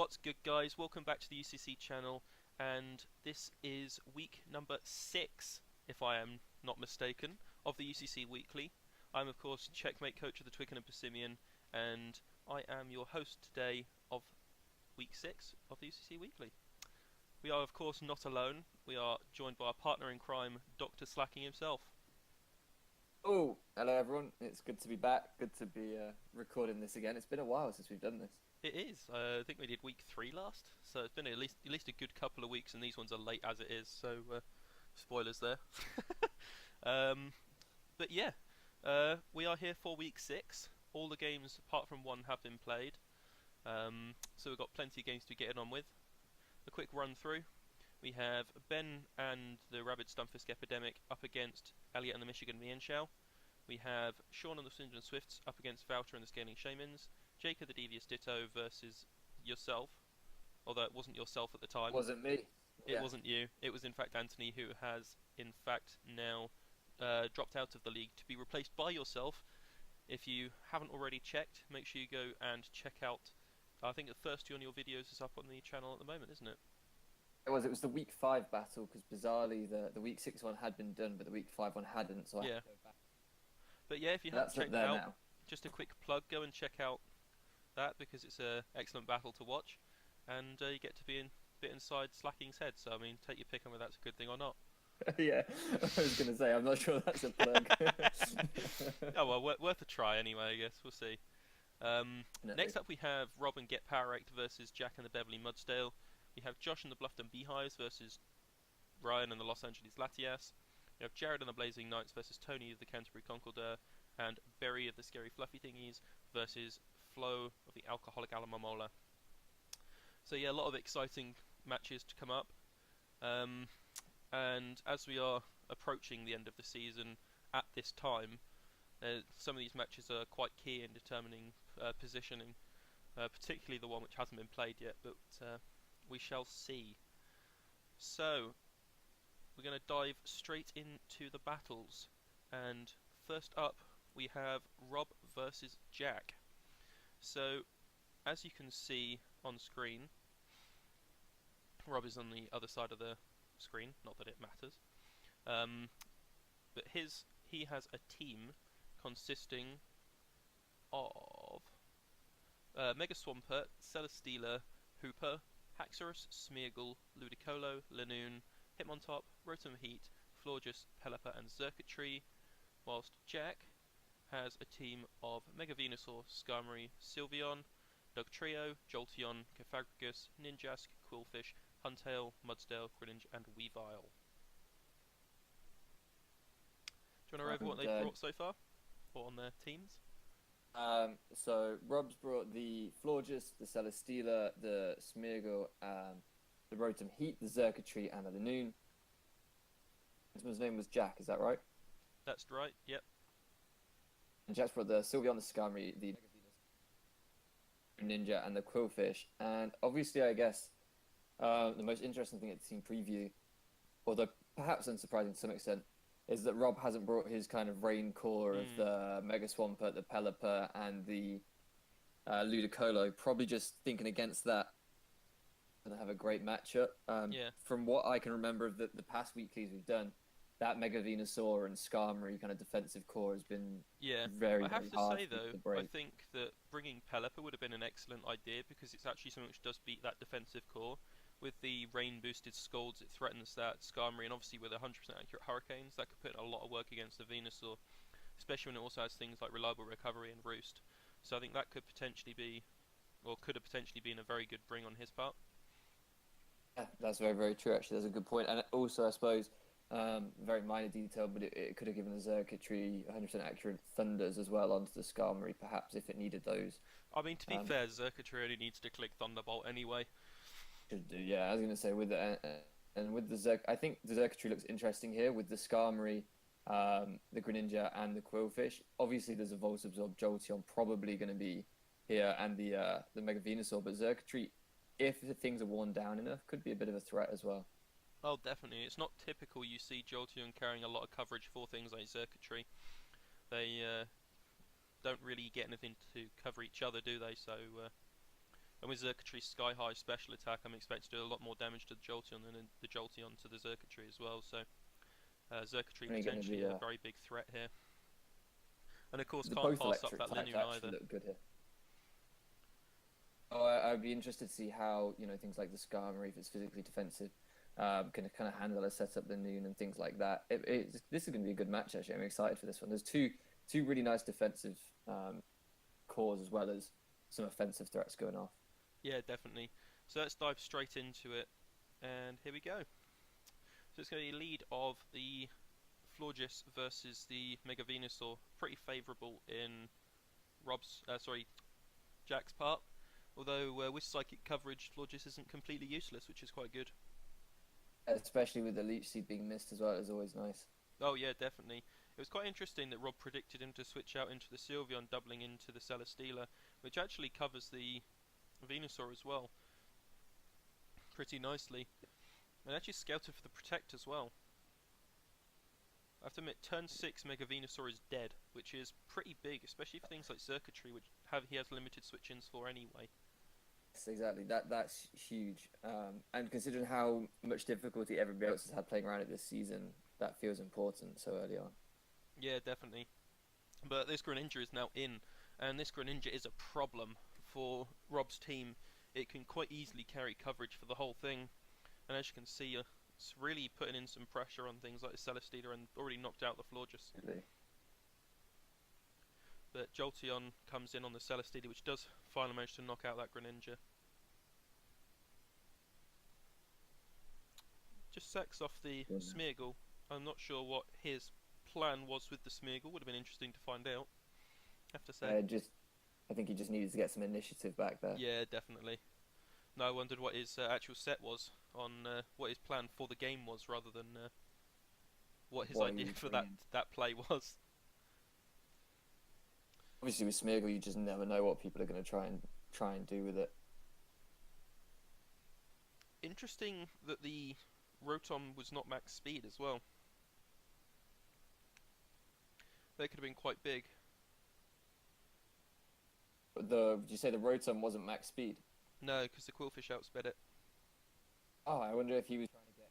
What's good, guys? Welcome back to the UCC channel, and this is week number 6, if I am not mistaken, of the UCC Weekly. I'm, of course, Checkmate coach of the Twickenham Persimmon, and I am your host today of week 6 of the UCC Weekly. We are, of course, not alone. We are joined by our partner in crime, Dr.Slaking himself. Oh, hello everyone. It's good to be back. Good to be recording this again. It's been a while since we've done this. It is. I think we did week 3 last, so it's been at least a good couple of weeks, and these ones are late as it is. So spoilers there. But yeah, we are here for week 6. All the games apart from one have been played, so we've got plenty of games to be getting on with. A quick run through. We have Ben and the Rabid Stunfisk Epidemic up against Elliot and the Michigan Mienshao. We have Sean and the Swindon Swifts up against Voucher and the Scaling Shamans. Jacob the Devious Ditto versus yourself, although it wasn't yourself at the time. Wasn't me. It wasn't you. It was in fact Anthony, who has in fact now dropped out of the league to be replaced by yourself. If you haven't already checked, make sure you go and check out. I think the first two on your videos is up on the channel at the moment, isn't it? It was. It was the week 5 battle because bizarrely the week 6 one had been done, but the week 5 one hadn't. So I had to go back. But yeah, if you haven't checked it out, just a quick plug: go and check out that, because it's an excellent battle to watch, and you get to be a bit inside Slaking's head. So I mean, take your pick on whether that's a good thing or not. Yeah, I was going to say, I'm not sure that's a plug. Oh well, worth a try anyway, I guess. We'll see. No. Next up we have Rob and Get Power Act versus Jack and the Beverly Mudsdale. We have Josh and the Bluffton Beehives versus Ryan and the Los Angeles Latias. We have Jared and the Blazing Knights versus Tony of the Canterbury Concorder, and Berry of the Scary Fluffy Thingies versus Flo of the Alcoholic Alamamola. So yeah, a lot of exciting matches to come up. And as we are approaching the end of the season at this time, some of these matches are quite key in determining positioning, particularly the one which hasn't been played yet, but we shall see. So, we're going to dive straight into the battles, and first up we have Rob versus Jack. So, as you can see on screen, Rob is on the other side of the screen, not that it matters, but he has a team consisting of Mega Swampert, Celesteela, Hooper, Haxorus, Smeargle, Ludicolo, Lanoon, Hitmontop, Rotom Heat, Florges, Pelipper and Xurkitree, whilst Jack has a team of Mega Venusaur, Skarmory, Sylveon, Dugtrio, Jolteon, Cofagrigus, Ninjask, Quillfish, Huntail, Mudsdale, Greninja and Weavile. Do you want to over what they've brought so far? Or on their teams? So Rob's brought the Florges, the Celesteela, the Smeargle, the Rotom Heat, the Xurkitree, and the Lanoon. His name was Jack, is that right? That's right, yep. And Jack's brought the Sylveon, the Skarmory, the Ninja, and the Quillfish. And obviously, I guess the most interesting thing at the team preview, although perhaps unsurprising to some extent, is that Rob hasn't brought his kind of rain core of the Mega Swampert, the Pelipper, and the Ludicolo. Probably just thinking against that, going to have a great matchup. From what I can remember of the past weeklies we've done, that Mega Venusaur and Skarmory kind of defensive core has been very, I have very hard to say though, to break. I think that bringing Pelipper would have been an excellent idea, because it's actually something which does beat that defensive core. With the rain-boosted Scalds, it threatens that Skarmory, and obviously with 100% accurate Hurricanes, that could put a lot of work against the Venusaur, especially when it also has things like Reliable Recovery and Roost. So I think that could potentially be, or could have potentially been, a very good bring on his part. Yeah, that's very, very true, actually. That's a good point. And also, I suppose, very minor detail, but it could have given the Xurkitree 100% accurate Thunders as well onto the Skarmory, perhaps, if it needed those. I mean, to be fair, Xurkitree only needs to click Thunderbolt anyway. Should do, yeah. I was going to say, with the I think the Xurkitree looks interesting here with the Skarmory, the Greninja, and the Quillfish. Obviously, there's a Volt Absorb Jolteon probably going to be here, and the Mega Venusaur, but Xurkitree, if things are worn down enough, could be a bit of a threat as well. Oh, definitely. It's not typical you see Jolteon carrying a lot of coverage for things like Xurkitree. They don't really get anything to cover each other, do they? So And with Zerkatry's Sky High special attack, I'm expected to do a lot more damage to the Jolteon than the Jolteon to the Zerkatry as well. So Zerkatry Only going to potentially be a very big threat here. And of course, the can't both pass up electric that types Linoon actually either. look good here. Oh, I'd be interested to see how things like the Skarmory, if it's physically defensive, can kind of handle a setup the Noon and things like that. This is going to be a good match actually. I'm excited for this one. There's two really nice defensive cores as well as some offensive threats going off. Yeah, definitely. So let's dive straight into it, and here we go. So it's going to be a lead of the Florges versus the Mega Venusaur. Pretty favourable in Jack's part. Although with psychic coverage, Florges isn't completely useless, which is quite good. Especially with the Leech Seed being missed as well, is always nice. Oh yeah, definitely. It was quite interesting that Rob predicted him to switch out into the Sylveon, doubling into the Celesteela, which actually covers the Venusaur as well pretty nicely. And actually scouted for the Protect as well. I have to admit, turn 6 Mega Venusaur is dead, which is pretty big, especially for things like Zerkatry, which he has limited switch-ins for anyway. Yes, exactly. That's huge. And considering how much difficulty everybody else has had playing around it this season, that feels important so early on. Yeah, definitely. But this Greninja is now in, and this Greninja is a problem for Rob's team. It can quite easily carry coverage for the whole thing, and as you can see, it's really putting in some pressure on things like the Celesteela and already knocked out the Florges. Really? But Jolteon comes in on the Celesteela, which does finally manage to knock out that Greninja. Just sacks off the Smeargle. I'm not sure what his plan was with the Smeargle. Would have been interesting to find out, I have to say. I think he just needed to get some initiative back there. Yeah, definitely. No, I wondered what his actual set was, on what his plan for the game was, rather than what his idea for that play was. Obviously, with Smeargle, you just never know what people are going to try and do with it. Interesting that the Rotom was not max speed as well. That could have been quite big. Did you say the Rotom wasn't max speed? No, because the Quillfish outsped it. Oh, I wonder if he was trying to get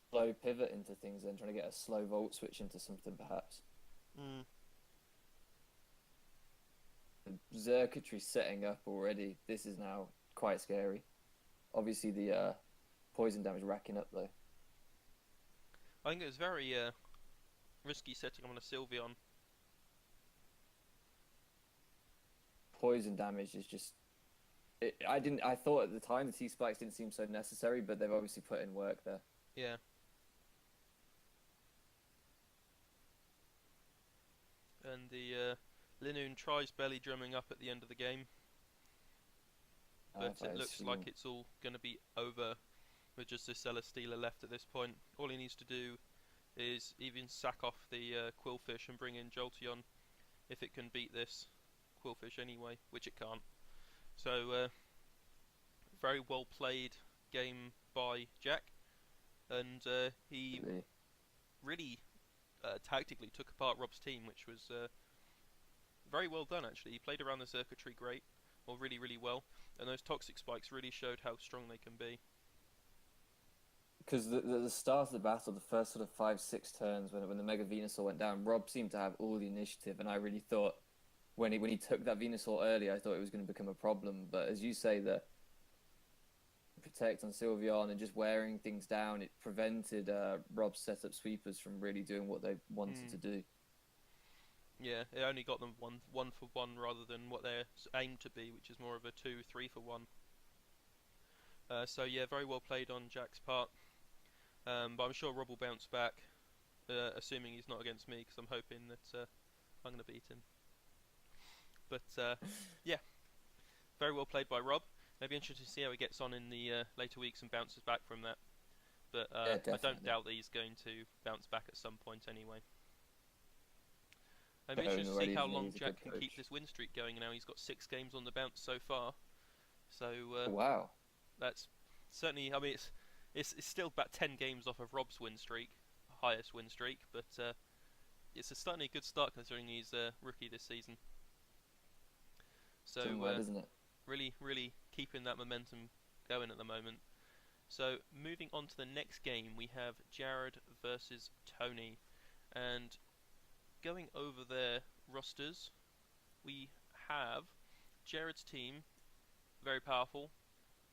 slow pivot into things and trying to get a slow volt switch into something, perhaps. Zerkatry setting up already. This is now quite scary. Obviously, the poison damage racking up, though. I think it was very risky setting on a Sylveon. Poison damage is just... I thought at the time the T-Spikes didn't seem so necessary, but they've obviously put in work there. Yeah. And the Linoon tries belly drumming up at the end of the game. But it looks like it's all going to be over with just the Celesteela left at this point. All he needs to do is even sack off the Quillfish and bring in Jolteon if it can beat this Quillfish anyway, which it can't. So, very well played game by Jack, and he really tactically took apart Rob's team, which was very well done actually. He played around the Zerkatry really, really well, and those toxic spikes really showed how strong they can be. Because the start of the battle, the first sort of 5-6 turns when the Mega Venusaur went down, Rob seemed to have all the initiative, and I really thought when he took that Venusaur early, I thought it was going to become a problem. But as you say, the Protect on Sylveon and just wearing things down, it prevented Rob's setup sweepers from really doing what they wanted to do. Yeah, it only got them one for one rather than what they're aimed to be, which is more of a 2-3 for 1. So yeah, very well played on Jack's part. But I'm sure Rob will bounce back, assuming he's not against me, because I'm hoping that I'm going to beat him. But yeah, very well played by Rob. Maybe interested to see how he gets on in the later weeks and bounces back from that. But Yeah, I don't doubt that he's going to bounce back at some point anyway. I'm interested to see how long Jack can keep this win streak going now. He's got 6 games on the bounce so far. So wow, that's certainly. I mean, it's still about 10 games off of Rob's win streak, highest win streak. But it's certainly a good start considering he's a rookie this season. So isn't it? really keeping that momentum going at the moment. So moving on to the next game, we have Jared versus Tony, and going over their rosters, we have Jared's team, very powerful,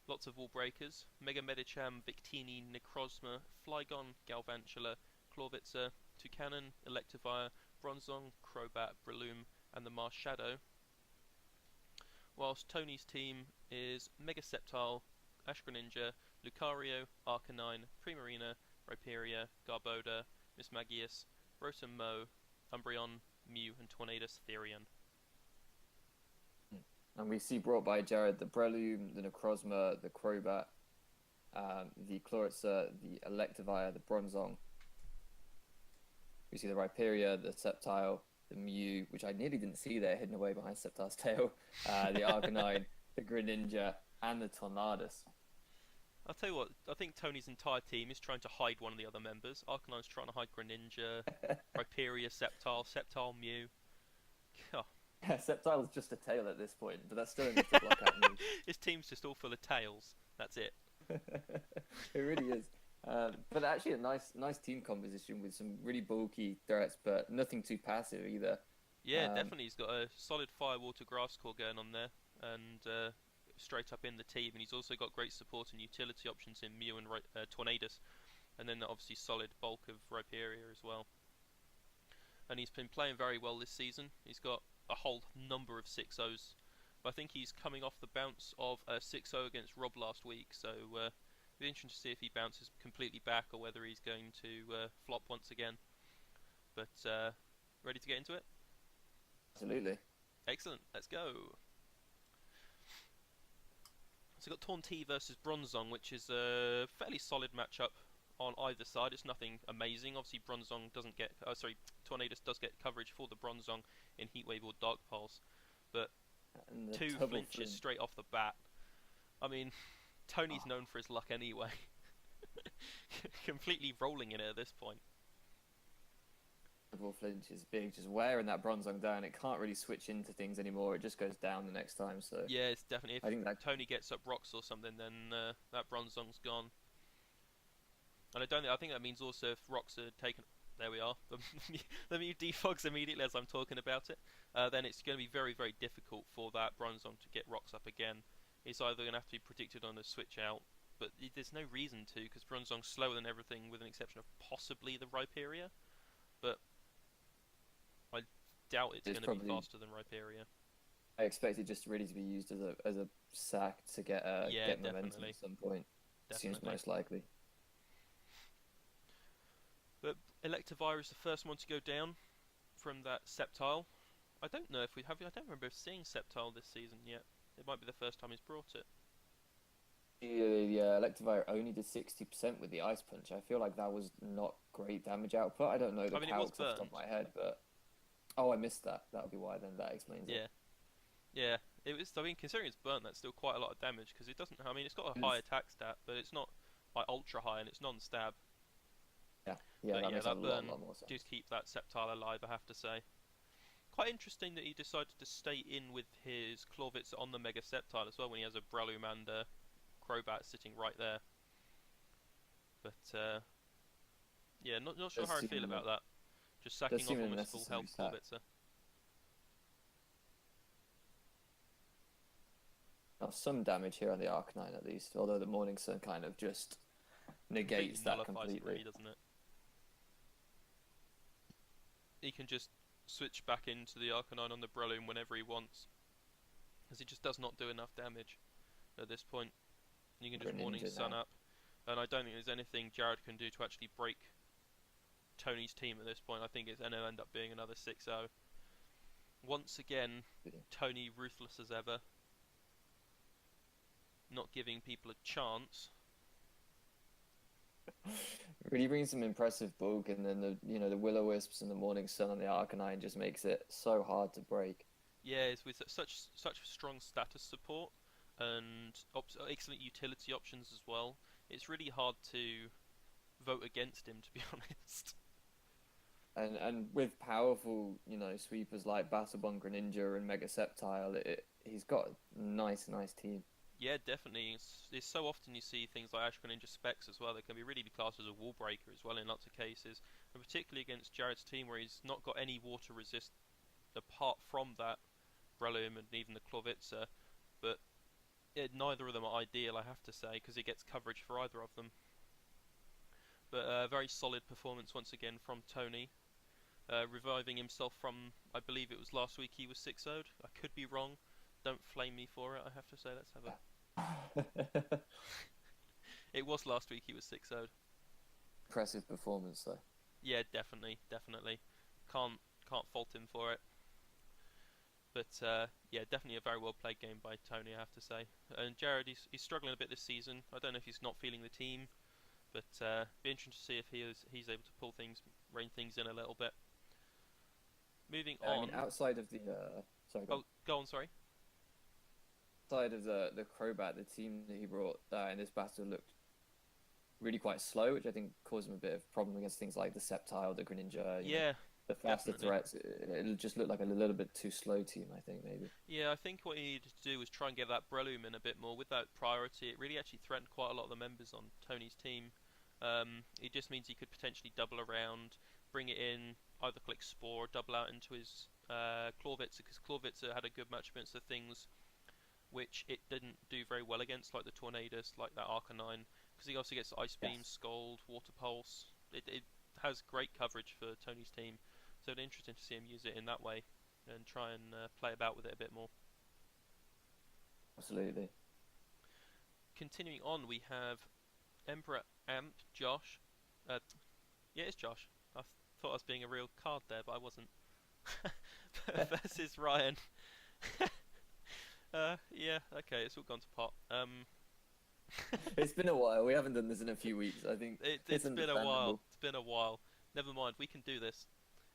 lots of wall breakers, Mega Medicham, Victini, Necrozma, Flygon, Galvantula, Clawitzer, Toucanon, Electivire, Bronzong, Crobat, Breloom, and the Mars Shadow. Whilst Tony's team is Mega Sceptile, Ash Greninja, Lucario, Arcanine, Primarina, Rhyperior, Garbodor, Mismagius, Rotom-Mow, Umbreon, Mew, and Tornadus Therian. And we see brought by Jared the Breloom, the Necrozma, the Crobat, the Clawitzer, the Electivire, the Bronzong. We see the Rhyperior, the Sceptile, the Mew, which I nearly didn't see there, hidden away behind Sceptile's tail, the Arcanine, the Greninja, and the Tornadus. I'll tell you what, I think Tony's entire team is trying to hide one of the other members. Arcanine's trying to hide Greninja, Rhyperior, Sceptile, Mew. God. Yeah, Sceptile's just a tail at this point, but that's still enough to block out Mew. His team's just all full of tails. That's it. It really is. But actually a nice team composition with some really bulky threats, but nothing too passive either. Yeah, definitely. He's got a solid Fire, Water, Grass core going on there, and straight up in the team. And he's also got great support and utility options in Mew and Tornadus, and then obviously solid bulk of Rhyperior as well. And he's been playing very well this season. He's got a whole number of 6-0s. But I think he's coming off the bounce of a 6-0 against Rob last week, so it'll be interesting to see if he bounces completely back or whether he's going to flop once again. But ready to get into it? Absolutely. Excellent, let's go. So we've got Taunty versus Bronzong, which is a fairly solid matchup on either side. It's nothing amazing. Obviously, Bronzong doesn't get... Tornadus does get coverage for the Bronzong in Heatwave or Dark Pulse. But 2 flinches straight off the bat. I mean, Tony's known for his luck anyway. Completely rolling in it at this point. Double flinch is big. Just wearing that Bronzong down, it can't really switch into things anymore. It just goes down the next time. So yeah, it's definitely... I think that Tony gets up rocks or something, then that Bronzong's gone. And I think that means also if rocks are taken... There we are. The Mew defogs immediately as I'm talking about it. Then it's going to be very, very difficult for that Bronzong to get rocks up again. It's either going to have to be predicted on a switch out, but there's no reason to, because Bronzong's slower than everything, with an exception of possibly the Rhyperior. But I doubt it's going to be faster than Rhyperior. I expect it just really to be used as a sack to get momentum at some point. Seems most likely. But Electivire is the first one to go down from that Sceptile. I don't know if we have. I don't remember seeing Sceptile this season yet. It might be the first time he's brought it. Yeah, Electivire only did 60% with the Ice Punch. I feel like that was not great damage output. I don't know the calcs off the top of my head, but I missed that. That would be why. Then that explains it. Yeah. It was. I mean, considering it's burnt, that's still quite a lot of damage because it doesn't. I mean, it's got a high attack stat, but it's not like ultra high, and it's non-stab. Yeah, that burn more sense. did keep that Sceptile alive, I have to say. Quite interesting that he decided to stay in with his Clawitzer on the Mega Sceptile as well when he has a Breloom and a Crobat sitting right there. But yeah, not sure how I feel about that. Just sacking off almost full health Clawitzer. Now, some damage here on the Arcanine at least, although the Morning Sun kind of just negates that completely. Doesn't it? He can just switch back into the Arcanine on the Breloom whenever he wants, because he just does not do enough damage at this point. You can just Morning Sun up, and I don't think there's anything Jared can do to actually break Tony's team at this point. I think it's going to end up being another 6-0. Once again, Tony ruthless as ever, not giving people a chance. Really brings some impressive bulk, and then the Will-O-Wisps and the Morning Sun on the Arcanine just makes it so hard to break. Yeah, it's with such strong status support and excellent utility options as well. It's really hard to vote against him, to be honest. And with powerful sweepers like Battlebond, Greninja, and Mega Sceptile, he's got a nice team. Yeah, definitely. It's so often you see things like Ashka Ninja Specs as well that can be really classed as a wall breaker as well in lots of cases, and particularly against Jared's team where he's not got any water resist apart from that Breloom and even the Clovitza, but neither of them are ideal, I have to say, because he gets coverage for either of them. But a very solid performance once again from Tony, reviving himself from, I believe it was last week he was 6-0'd. I could be wrong. Don't flame me for it, I have to say. Let's have a... It was last week he was 6-0'd. Impressive performance though. Yeah, definitely. Can't fault him for it. But yeah, definitely a very well played game by Tony, I have to say. And Jared, he's struggling a bit this season. I don't know if he's not feeling the team, but be interesting to see if he's able to rein things in a little bit. Moving on. I mean, outside of the sorry. Go on. Sorry. Outside of the Crobat, the team that he brought in this battle looked really quite slow, which I think caused him a bit of problem against things like the Sceptile, the Greninja. Yeah. The faster definitely. threats, it just looked like a little bit too slow team, I think, maybe. Yeah, I think what he needed to do was try and get that Breloom in a bit more. With that priority, it really actually threatened quite a lot of the members on Tony's team. It just means he could potentially double around, bring it in, either click Spore or double out into his Clovitza, because Clovitza had a good match against the things which it didn't do very well against, like the Tornadus, like that Arcanine, because he also gets Ice Beam, Scald, Water Pulse. It has great coverage for Tony's team. So it's interesting to see him use it in that way and try and play about with it a bit more. Absolutely. Continuing on, we have Emperor Amp, Josh. Yeah, it's Josh. I thought I was being a real card there, but I wasn't. Versus Ryan. Yeah, okay, it's all gone to pot. It's been a while. We haven't done this in a few weeks. I think it's been a while. It's been a while. Never mind, we can do this.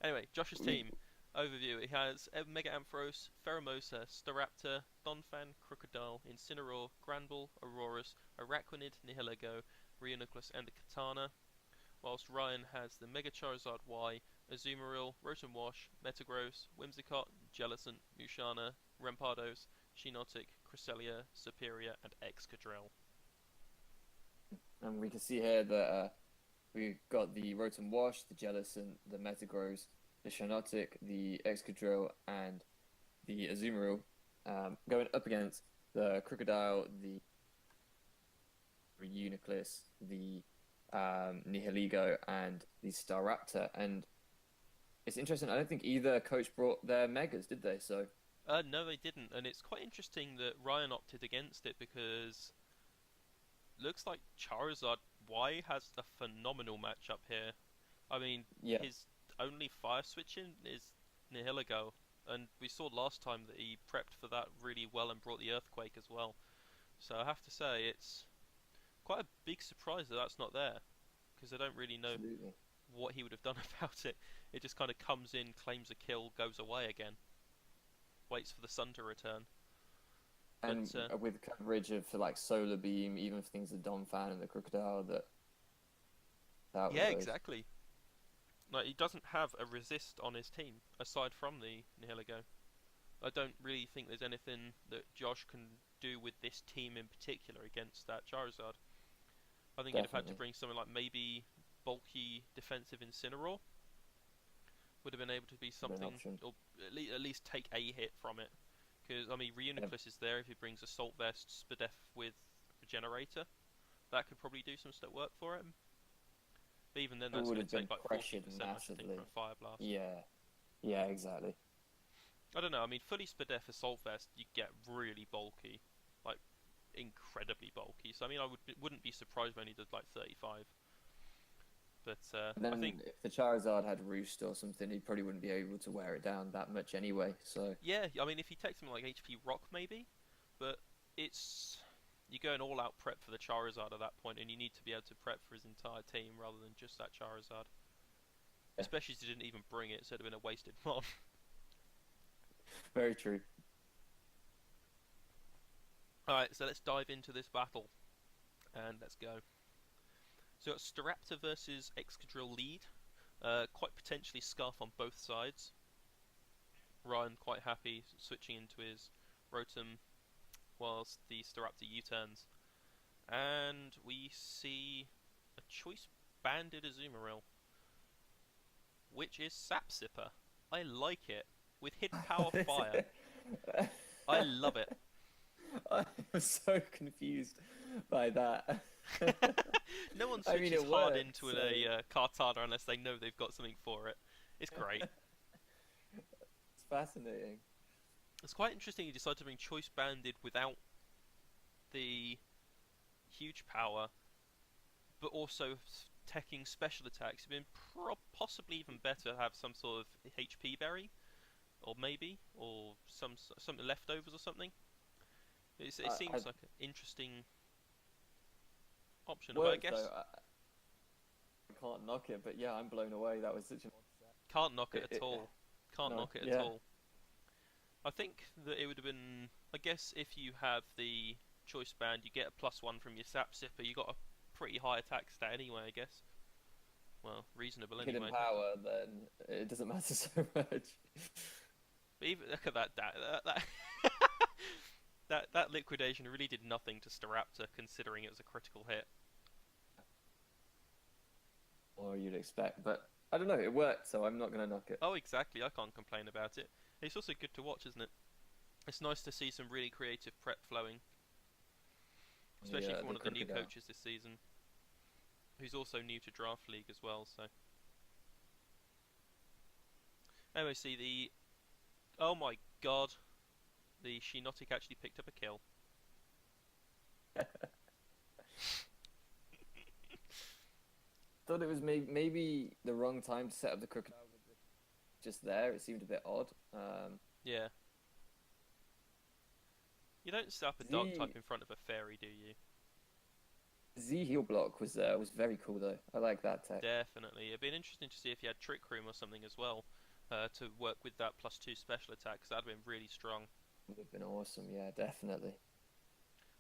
Anyway, Josh's team overview. He has Mega Ampharos, Pheromosa, Staraptor, Donphan, Crocodile, Incineroar, Granbull, Aurorus, Araquanid, Nihilego, Reuniclus, and the Katana. Whilst Ryan has the Mega Charizard Y, Azumarill, Rotom Wash, Metagross, Whimsicott, Jellicent, Musharna, Rampardos, Shiinotic, Cresselia, Superior, and Excadrill. And we can see here that we've got the Rotom Wash, the Jellicent, the Metagross, the Shiinotic, the Excadrill, and the Azumarill going up against the Crocodile, the Reuniclus, the Nihilego, and the Staraptor. And it's interesting, I don't think either coach brought their Megas, did they? So no, they didn't, and it's quite interesting that Ryan opted against it because looks like Charizard Y has a phenomenal matchup here. I mean, his only fire switching is Nihilego, and we saw last time that he prepped for that really well and brought the Earthquake as well. So I have to say, it's quite a big surprise that that's not there, because I don't really know what he would have done about it. It just kind of comes in, claims a kill, goes away again, waits for the sun to return. And with coverage of like Solar Beam, even for things like Donphan and the Crocodile, that yeah, exactly. Like, he doesn't have a resist on his team aside from the Nihilego. I don't really think there's anything that Josh can do with this team in particular against that Charizard. I think he'd have had to bring something like maybe bulky defensive Incineroar. Would have been able to be something, or at least take a hit from it. Because, I mean, Reuniclus is there if he brings Assault Vest, Spadef with Regenerator. That could probably do some work for him. But even then, that's going to take like 40% I think, from Fire Blast. Yeah, exactly. I don't know, I mean, fully Spadef Assault Vest, you get really bulky. Like, incredibly bulky. So, I mean, I wouldn't be surprised when he did like 35. But then I think if the Charizard had Roost or something, he probably wouldn't be able to wear it down that much anyway. So yeah, I mean, if he takes something like HP Rock, maybe, but you're going all out prep for the Charizard at that point, and you need to be able to prep for his entire team rather than just that Charizard. Yeah. Especially as he didn't even bring it, so it'd have been a wasted mod. Very true. All right, so let's dive into this battle, and let's go. So it's Staraptor versus Excadrill lead. Quite potentially Scarf on both sides. Ryan quite happy switching into his Rotom whilst the Staraptor U-turns. And we see a choice banded Azumarill, which is Sap Sipper. I like it. With hidden power fire. I love it. I'm so confused by that. No one I mean, switches it hard works, into so- a Kartana unless they know they've got something for it. It's great. It's fascinating. It's quite interesting he decided to bring choice banded without the huge power, but also teching special attacks. It'd been possibly even better to have some sort of HP berry, or maybe, or something leftovers or something. It seems like an interesting option. But I guess I can't knock it, but yeah, I'm blown away. That was such an can't knock it at all. Can't knock it at yeah. all. I think that it would have been. I guess if you have the choice band, you get a +1 from your Sap Sipper. You got a pretty high attack stat anyway, I guess. Well, reasonable anyway. hidden power, then it doesn't matter so much. But even look at that that liquidation really did nothing to Staraptor, considering it was a critical hit. Or you'd expect, but I don't know. It worked, so I'm not gonna knock it. Oh, exactly. I can't complain about it. It's also good to watch, isn't it? It's nice to see some really creative prep flowing, especially from one of the new coaches this season, who's also new to Draft League as well. So, anyway, see the. Oh my god, the Shiinotic actually picked up a kill. Thought it was maybe the wrong time to set up the crocodile. Just there, it seemed a bit odd. Yeah. You don't set up a dog type in front of a fairy, do you? Z heal block was very cool though. I like that tech. Definitely. It'd been interesting to see if you had Trick Room or something as well, to work with that +2 special attack, 'cause that'd have been really strong. Would have been awesome, yeah, definitely.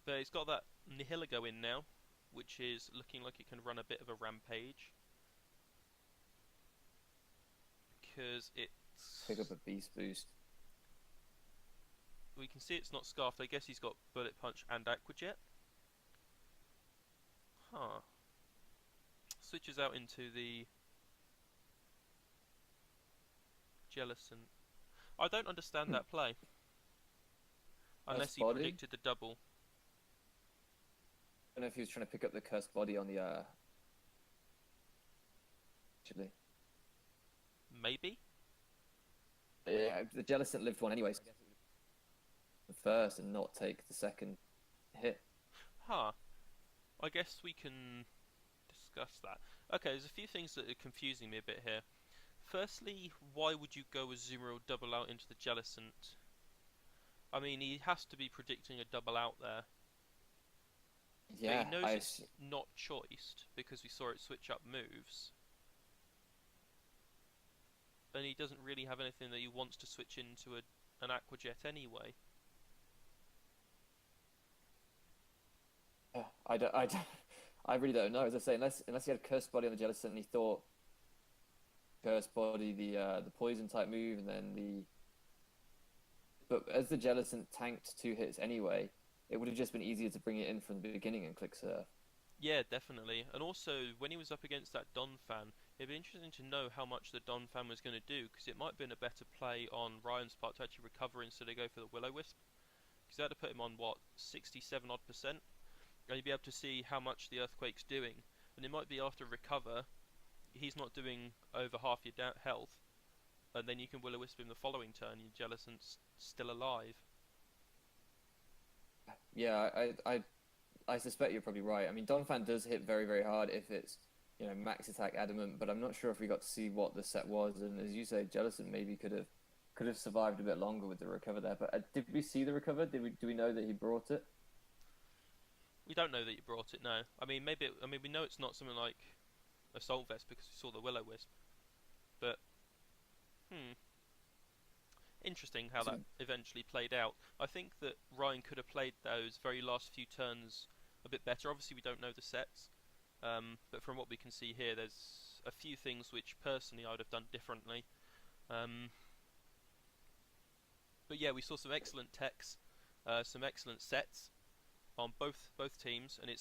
But it's got that Nihilego in now, which is looking like it can run a bit of a rampage. Because it's... Pick up a beast boost. We can see it's not Scarfed. I guess he's got Bullet Punch and Aqua Jet. Huh. Switches out into the Jellicent. I don't understand that play. Unless he predicted the double. I don't know if he was trying to pick up the cursed body on the actually. Maybe? Yeah, the Jellicent lived one anyway, so I guess it would the first and not take the second hit. Huh. I guess we can discuss that. Okay, there's a few things that are confusing me a bit here. Firstly, why would you go with Azumarill double out into the Jellicent? I mean, he has to be predicting a double out there. Yeah, but he knows it's not choiced because we saw it switch up moves. And he doesn't really have anything that he wants to switch into an Aqua Jet anyway. I really don't know. As I say, unless he had cursed body on the Jellicent and he thought cursed body the poison type move and then but as the Jellicent tanked 2 hits anyway, it would have just been easier to bring it in from the beginning and click Surf. Yeah, definitely. And also, when he was up against that Donphan, it'd be interesting to know how much the Donphan was going to do, because it might have been a better play on Ryan's part to actually recover instead of go for the Will-O-Wisp. Because that would have put him on, what, 67 odd %? And you'd be able to see how much the Earthquake's doing. And it might be after recover, he's not doing over half your health, and then you can Will-O-Wisp him the following turn, your Jellicent's still alive. Yeah, I suspect you're probably right. I mean, Donphan does hit very, very hard if it's, max attack adamant, but I'm not sure if we got to see what the set was. And as you say, Jellicent maybe could have survived a bit longer with the recover there. But did we see the recover? Do we know that he brought it? We don't know that he brought it. No. I mean, we know it's not something like Assault Vest because we saw the Will-O-Wisp. But interesting how that eventually played out. I think that Ryan could have played those very last few turns a bit better. Obviously, we don't know the sets, but from what we can see here, there's a few things which personally I would have done differently. But yeah, we saw some excellent techs. Some excellent sets on both teams, and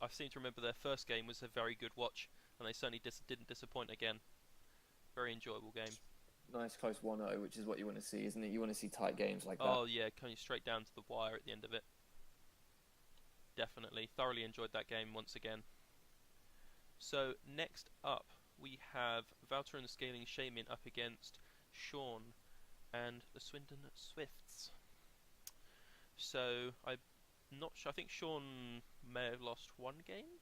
I seem to remember their first game was a very good watch, and they certainly didn't disappoint again. Very enjoyable game. Nice close 1-0, which is what you want to see, isn't it? You want to see tight games like that. Oh yeah, coming straight down to the wire at the end of it. Definitely, thoroughly enjoyed that game once again. So next up, we have Wouter and the Scaling Shaman up against Sean and the Swindon Swifts. So I'm not sure. I think Sean may have lost one game.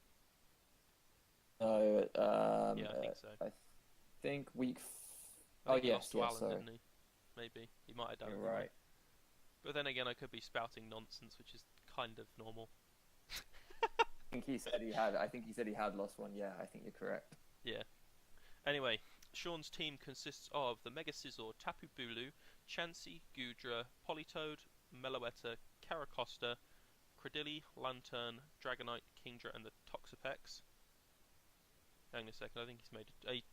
No, Yeah, I think so. I think I think he yes, lost to Alan, didn't he? Maybe he might have done. You're right. But then again, I could be spouting nonsense, which is kind of normal. I think he said he had lost one. Yeah, I think you're correct. Yeah. Anyway, Sean's team consists of the Mega Scizor, Tapu Bulu, Chansey, Gudra, Politoed, Meloetta, Caracosta, Credilli, Lantern, Dragonite, Kingdra, and the Toxapex. Hang on a second, I think he's made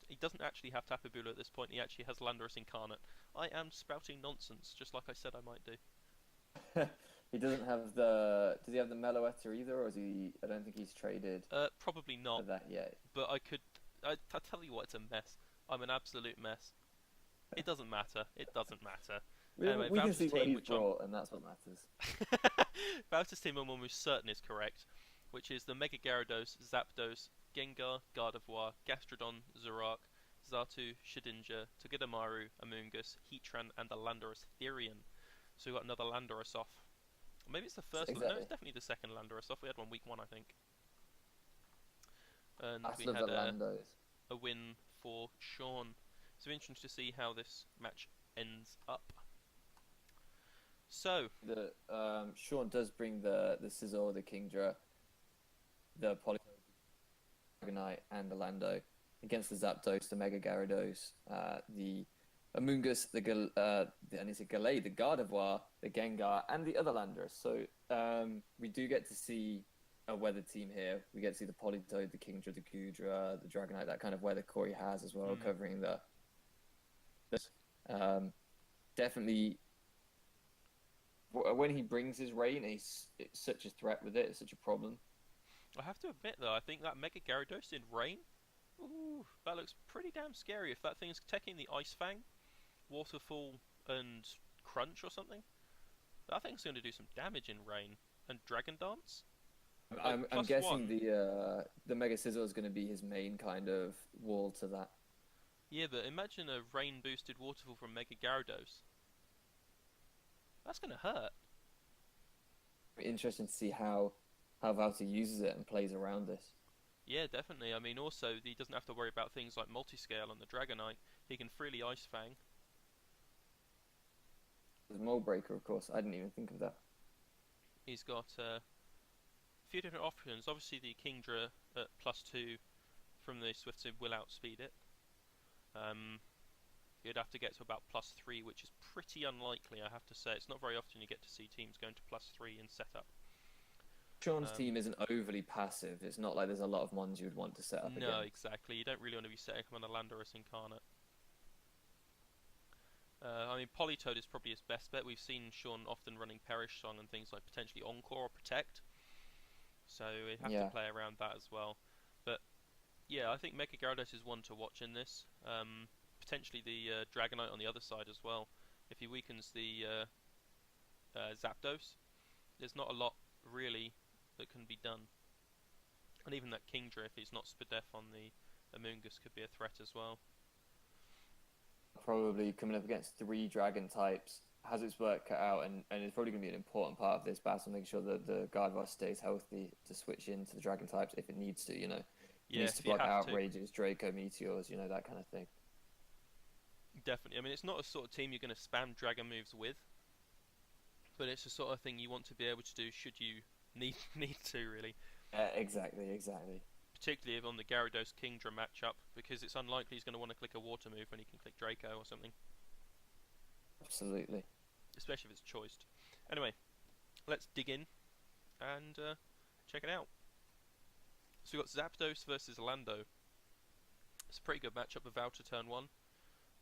he doesn't actually have Tapu Bulu at this point, he actually has Landorus Incarnate. I am spouting nonsense, just like I said I might do. He doesn't have the... Does he have the Meloetta either, or is he... I don't think he's traded Probably not. for that yet. But I tell you what, it's a mess. I'm an absolute mess. It doesn't matter. It doesn't matter. Anyway, we can Wouter's see what team, he's which brought, and that's what matters. Wouter's team I'm almost certain is correct, which is the Mega Gyarados, Zapdos, Gengar, Gardevoir, Gastrodon, Zoroark, Xatu, Shedinja, Togedemaru, Amoonguss, Heatran, and the Landorus Therian. So we've got another Landorus off. Maybe it's the first one. No, it's definitely the second Landorus off. We had one week 1, I think. And we had a win for Sean. So interesting to see how this match ends up. So Sean does bring the Scizor, the Kingdra, the Dragonite, and the Lando against the Zapdos, the Mega Gyarados, the Amoonguss, the Galay, the Gardevoir, the Gengar, and the other Landorus. So we do get to see a weather team here. We get to see the Politoed, the Kingdra, the Gudra, the Dragonite, that kind of weather core he has as well, covering the... definitely, when he brings his rain, it's such a threat with it, it's such a problem. I have to admit, though, I think that Mega Gyarados in rain, ooh, that looks pretty damn scary. If that thing's taking the Ice Fang, Waterfall, and Crunch or something, that thing's going to do some damage in rain. And Dragon Dance? I'm guessing the Mega Scizor is going to be his main kind of wall to that. Yeah, but imagine a rain-boosted Waterfall from Mega Gyarados. That's going to hurt. Interesting to see how Wouter uses it and plays around this. Yeah, definitely. I mean, also, he doesn't have to worry about things like Multiscale on the Dragonite. He can freely Ice Fang. There's Mold Breaker, of course. I didn't even think of that. He's got a few different options. Obviously, the Kingdra at +2 from the Swifts will outspeed it. You'd have to get to about +3, which is pretty unlikely, I have to say. It's not very often you get to see teams going to +3 in setup. Sean's team isn't overly passive. It's not like there's a lot of mons you would want to set up No, again. exactly. You don't really want to be setting up on a Landorus Incarnate. I mean, Politoed is probably his best bet. We've seen Sean often running Perish Song and things like potentially Encore or Protect. So we have to play around that as well. But yeah, I think Mega Gyarados is one to watch in this. Potentially the Dragonite on the other side as well. If he weakens the Zapdos, there's not a lot really that can be done. And even that Kingdra, if he's not Spadef on the Amoonguss, could be a threat as well. Probably coming up against 3 dragon types, has its work cut out, and it's probably going to be an important part of this battle, making sure that the Gardevoir stays healthy to switch into the dragon types if it needs to, you know. It needs to block Outrages, Draco, Meteors, you know, that kind of thing. Definitely. I mean, it's not a sort of team you're going to spam dragon moves with, but it's the sort of thing you want to be able to do should you need to, really. Exactly. Particularly on the Gyarados Kingdra matchup, because it's unlikely he's going to want to click a water move when he can click Draco or something. Absolutely. Especially if it's choiced. Anyway, let's dig in and check it out. So we've got Zapdos versus Lando. It's a pretty good matchup with Wouter turn 1.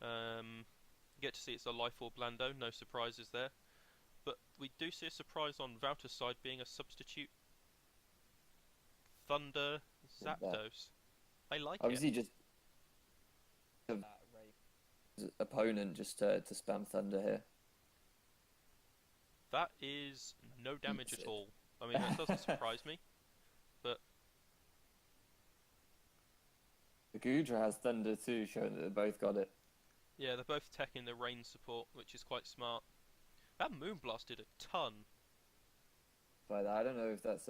You get to see it's a Life Orb Lando, no surprises there. But we do see a surprise on Vouter's side being a substitute Thunder That Zapdos. I like it. obviously just have that range opponent just to spam Thunder here. That is no damage Eats at it. all. I mean, that doesn't surprise me. But The Gudra has Thunder too, showing that they both got it. yeah, they're both teching the rain support, which is quite smart. That Moonblast did a ton. But I don't know if that's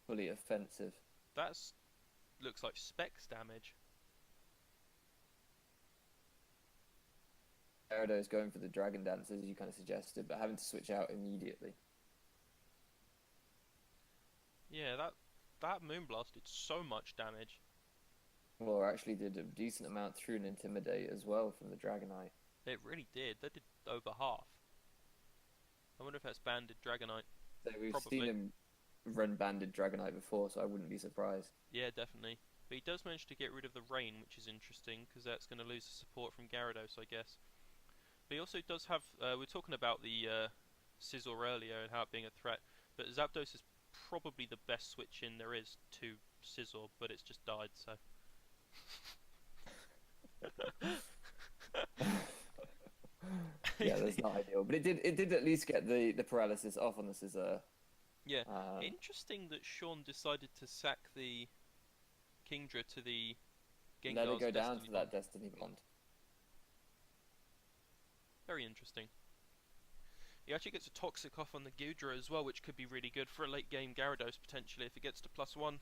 fully offensive. That's looks like Specs damage. Gyarados going for the Dragon Dance as you kind of suggested, but having to switch out immediately. Yeah, that Moonblast did so much damage. Well, actually did a decent amount through an Intimidate as well from the Dragonite. It really did. That did over half. I wonder if that's banded Dragonite. So we've Probably. seen him run banded Dragonite before, so I wouldn't be surprised. Yeah, definitely. But he does manage to get rid of the rain, which is interesting, because that's going to lose the support from Gyarados, I guess. But he also does have... we're talking about the Scizor earlier and how it being a threat, but Zapdos is probably the best switch-in there is to Scizor, but it's just died, so... Yeah, that's not ideal. But it did at least get the paralysis off on the Scissor. Yeah, interesting that Sean decided to sack the Kingdra to the Gengar's Let it go down Destiny to that Bond. Destiny Bond. Very interesting. He actually gets a Toxic off on the Gudra as well, which could be really good for a late game Gyarados potentially if it gets to +1.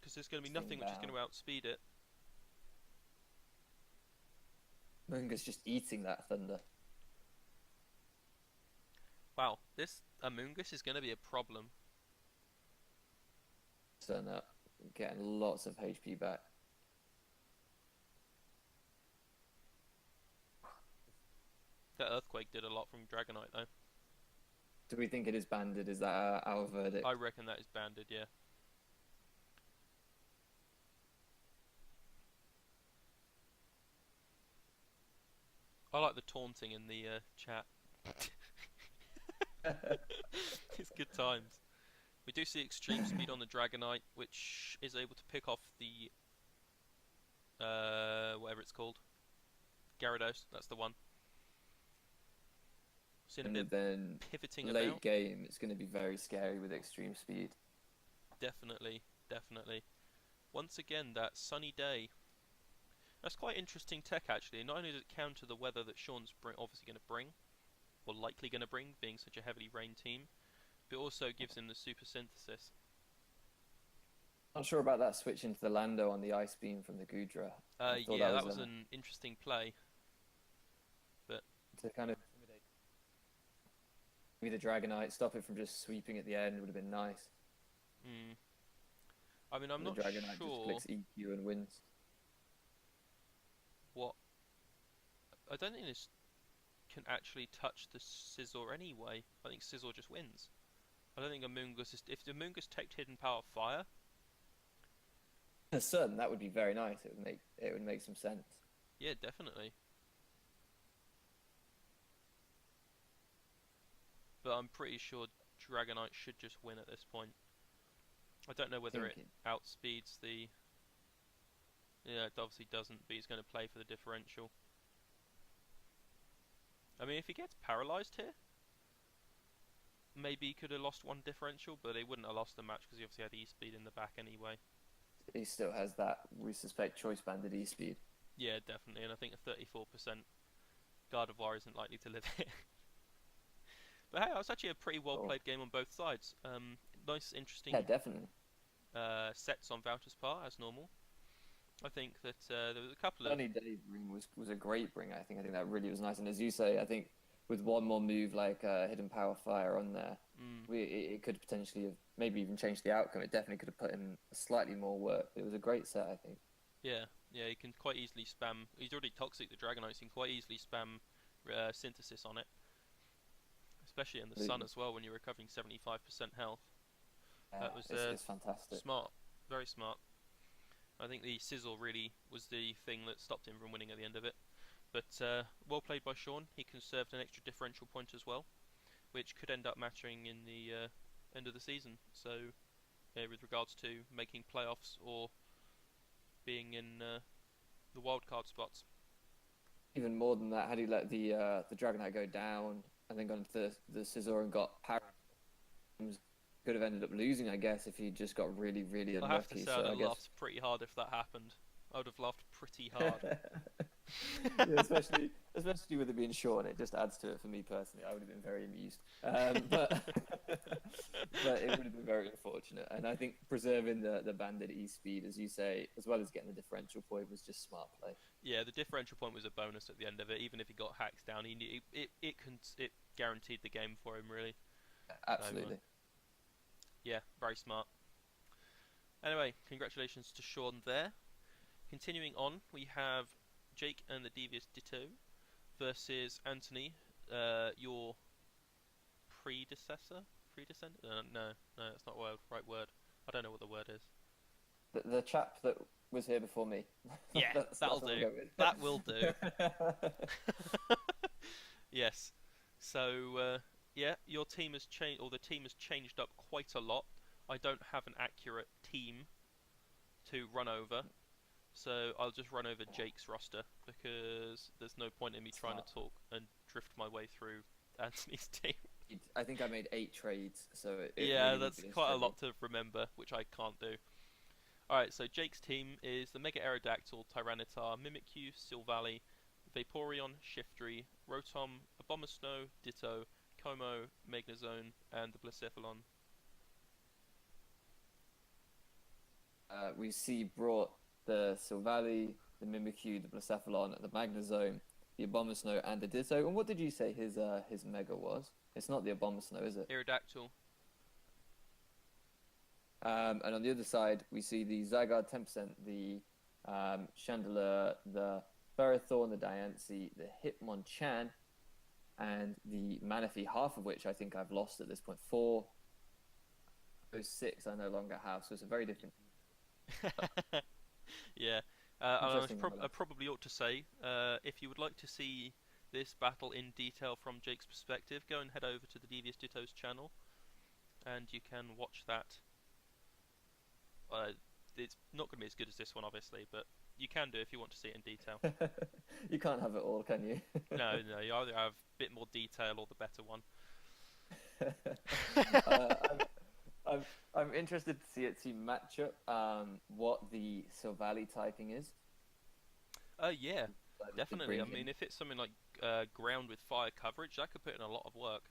Because there's going to be nothing which is going to outspeed it. Munga's just eating that Thunder. Wow, this Amoonguss is going to be a problem. Turn up, getting lots of HP back. That Earthquake did a lot from Dragonite though. Do we think it is banded? Is that our verdict? I reckon that is banded, yeah. I like the taunting in the chat. It's good times. We do see extreme speed on the Dragonite, which is able to pick off the whatever it's called, Gyarados. That's the one. Seen a And bit then pivoting late about. game, it's going to be very scary with extreme speed. Definitely, definitely. Once again, that sunny day. That's quite interesting tech actually. Not only does it counter the weather that Sean's obviously going to bring, or likely going to bring, being such a heavily rained team, but also gives him the super synthesis. Not sure about that switch into the Lando on the Ice Beam from the Gudra. I thought Yeah, that was an interesting play. But to kind of intimidate. Maybe the Dragonite, stop it from just sweeping at the end would have been nice. I mean, I'm The not Dragonite sure just clicks EQ and wins. what. I don't think this can actually touch the Scizor anyway. I think Scizor just wins. I don't think Amoonguss is. If the Amoonguss teched Hidden Power Fire, For certain, that would be very nice. It would make some sense. yeah, definitely. But I'm pretty sure Dragonite should just win at this point. I don't know whether it outspeeds the... Yeah, it obviously doesn't, but he's going to play for the differential. I mean, if he gets paralysed here, maybe he could have lost one differential, but he wouldn't have lost the match because he obviously had E-Speed in the back anyway. He still has that, we suspect, choice banded E-Speed. Yeah, definitely, and I think a 34% Gardevoir isn't likely to live it. But hey, it was actually a pretty well played game on both sides. Nice, interesting Yeah, definitely. sets on Vouter's part, as normal. I think that there was a couple of... Sunny Day bring was a great bring, I think. I think that really was nice. And as you say, I think with one more move like Hidden Power Fire on there, it could potentially have maybe even changed the outcome. It definitely could have put in slightly more work. It was a great set, I think. Yeah, he can quite easily spam... He's already Toxic, the Dragonite, so he can quite easily spam Synthesis on it. Especially in the sun as well, when you're recovering 75% health. That was it's fantastic. Smart, very smart. I think the Sizzle really was the thing that stopped him from winning at the end of it. But well played by Sean. He conserved an extra differential point as well, which could end up mattering in the end of the season. So, with regards to making playoffs or being in the wildcard spots. Even more than that, had he let the Dragonite go down and then gone into the Scizor and got parried, could have ended up losing, I guess, if he just got really, really unlucky. I have to say, I'd have laughed pretty hard if that happened. I would have laughed pretty hard. Yeah, especially with it being Sean, it just adds to it for me personally. I would have been very amused, but it would have been very unfortunate. And I think preserving the banded E speed, as you say, as well as getting the differential point, was just smart play. Yeah, the differential point was a bonus at the end of it. Even if he got hacks down, he knew it guaranteed the game for him, really. Absolutely. So, yeah, very smart. Anyway, congratulations to Sean there. Continuing on, we have Jake and the Devious Ditto versus Anthony, your predecessor? No, that's not the right word. I don't know what the word is. The chap that was here before me. Yeah, that'll do. That will do. Yes. So, yeah, your team has changed, or the team has changed up quite a lot. I don't have an accurate team to run over. So I'll just run over Jake's roster because there's no point in me trying to talk and drift my way through Anthony's team. I think I made 8 trades, so yeah, really that's quite a lot to remember, which I can't do. Alright, so Jake's team is the Mega Aerodactyl, Tyranitar, Mimikyu, Silvally, Vaporeon, Shiftry, Rotom, Abomasnow, Ditto, Como, Magnezone, and the Blacephalon. We see brought the Silvally, the Mimikyu, the Blacephalon, the Magnezone, the Abomasnow, and the Ditto. And what did you say his Mega was? It's not the Abomasnow, is it? Aerodactyl. And on the other side, we see the Zygarde 10%, the Chandelure, the Ferrothorn, the Diancie, the Hitmonchan, and the Manaphy, half of which I think I've lost at this point. 4, those 6 I no longer have, so it's a very different. Yeah, I probably ought to say, if you would like to see this battle in detail from Jake's perspective, go and head over to the Devious Ditto's channel, and you can watch that. It's not going to be as good as this one, obviously, but you can do if you want to see it in detail. You can't have it all, can you? No, you either have a bit more detail or the better one. I'm interested to see its team matchup. What the Silvally typing is. Yeah, definitely. I mean, if it's something like ground with fire coverage, that could put in a lot of work.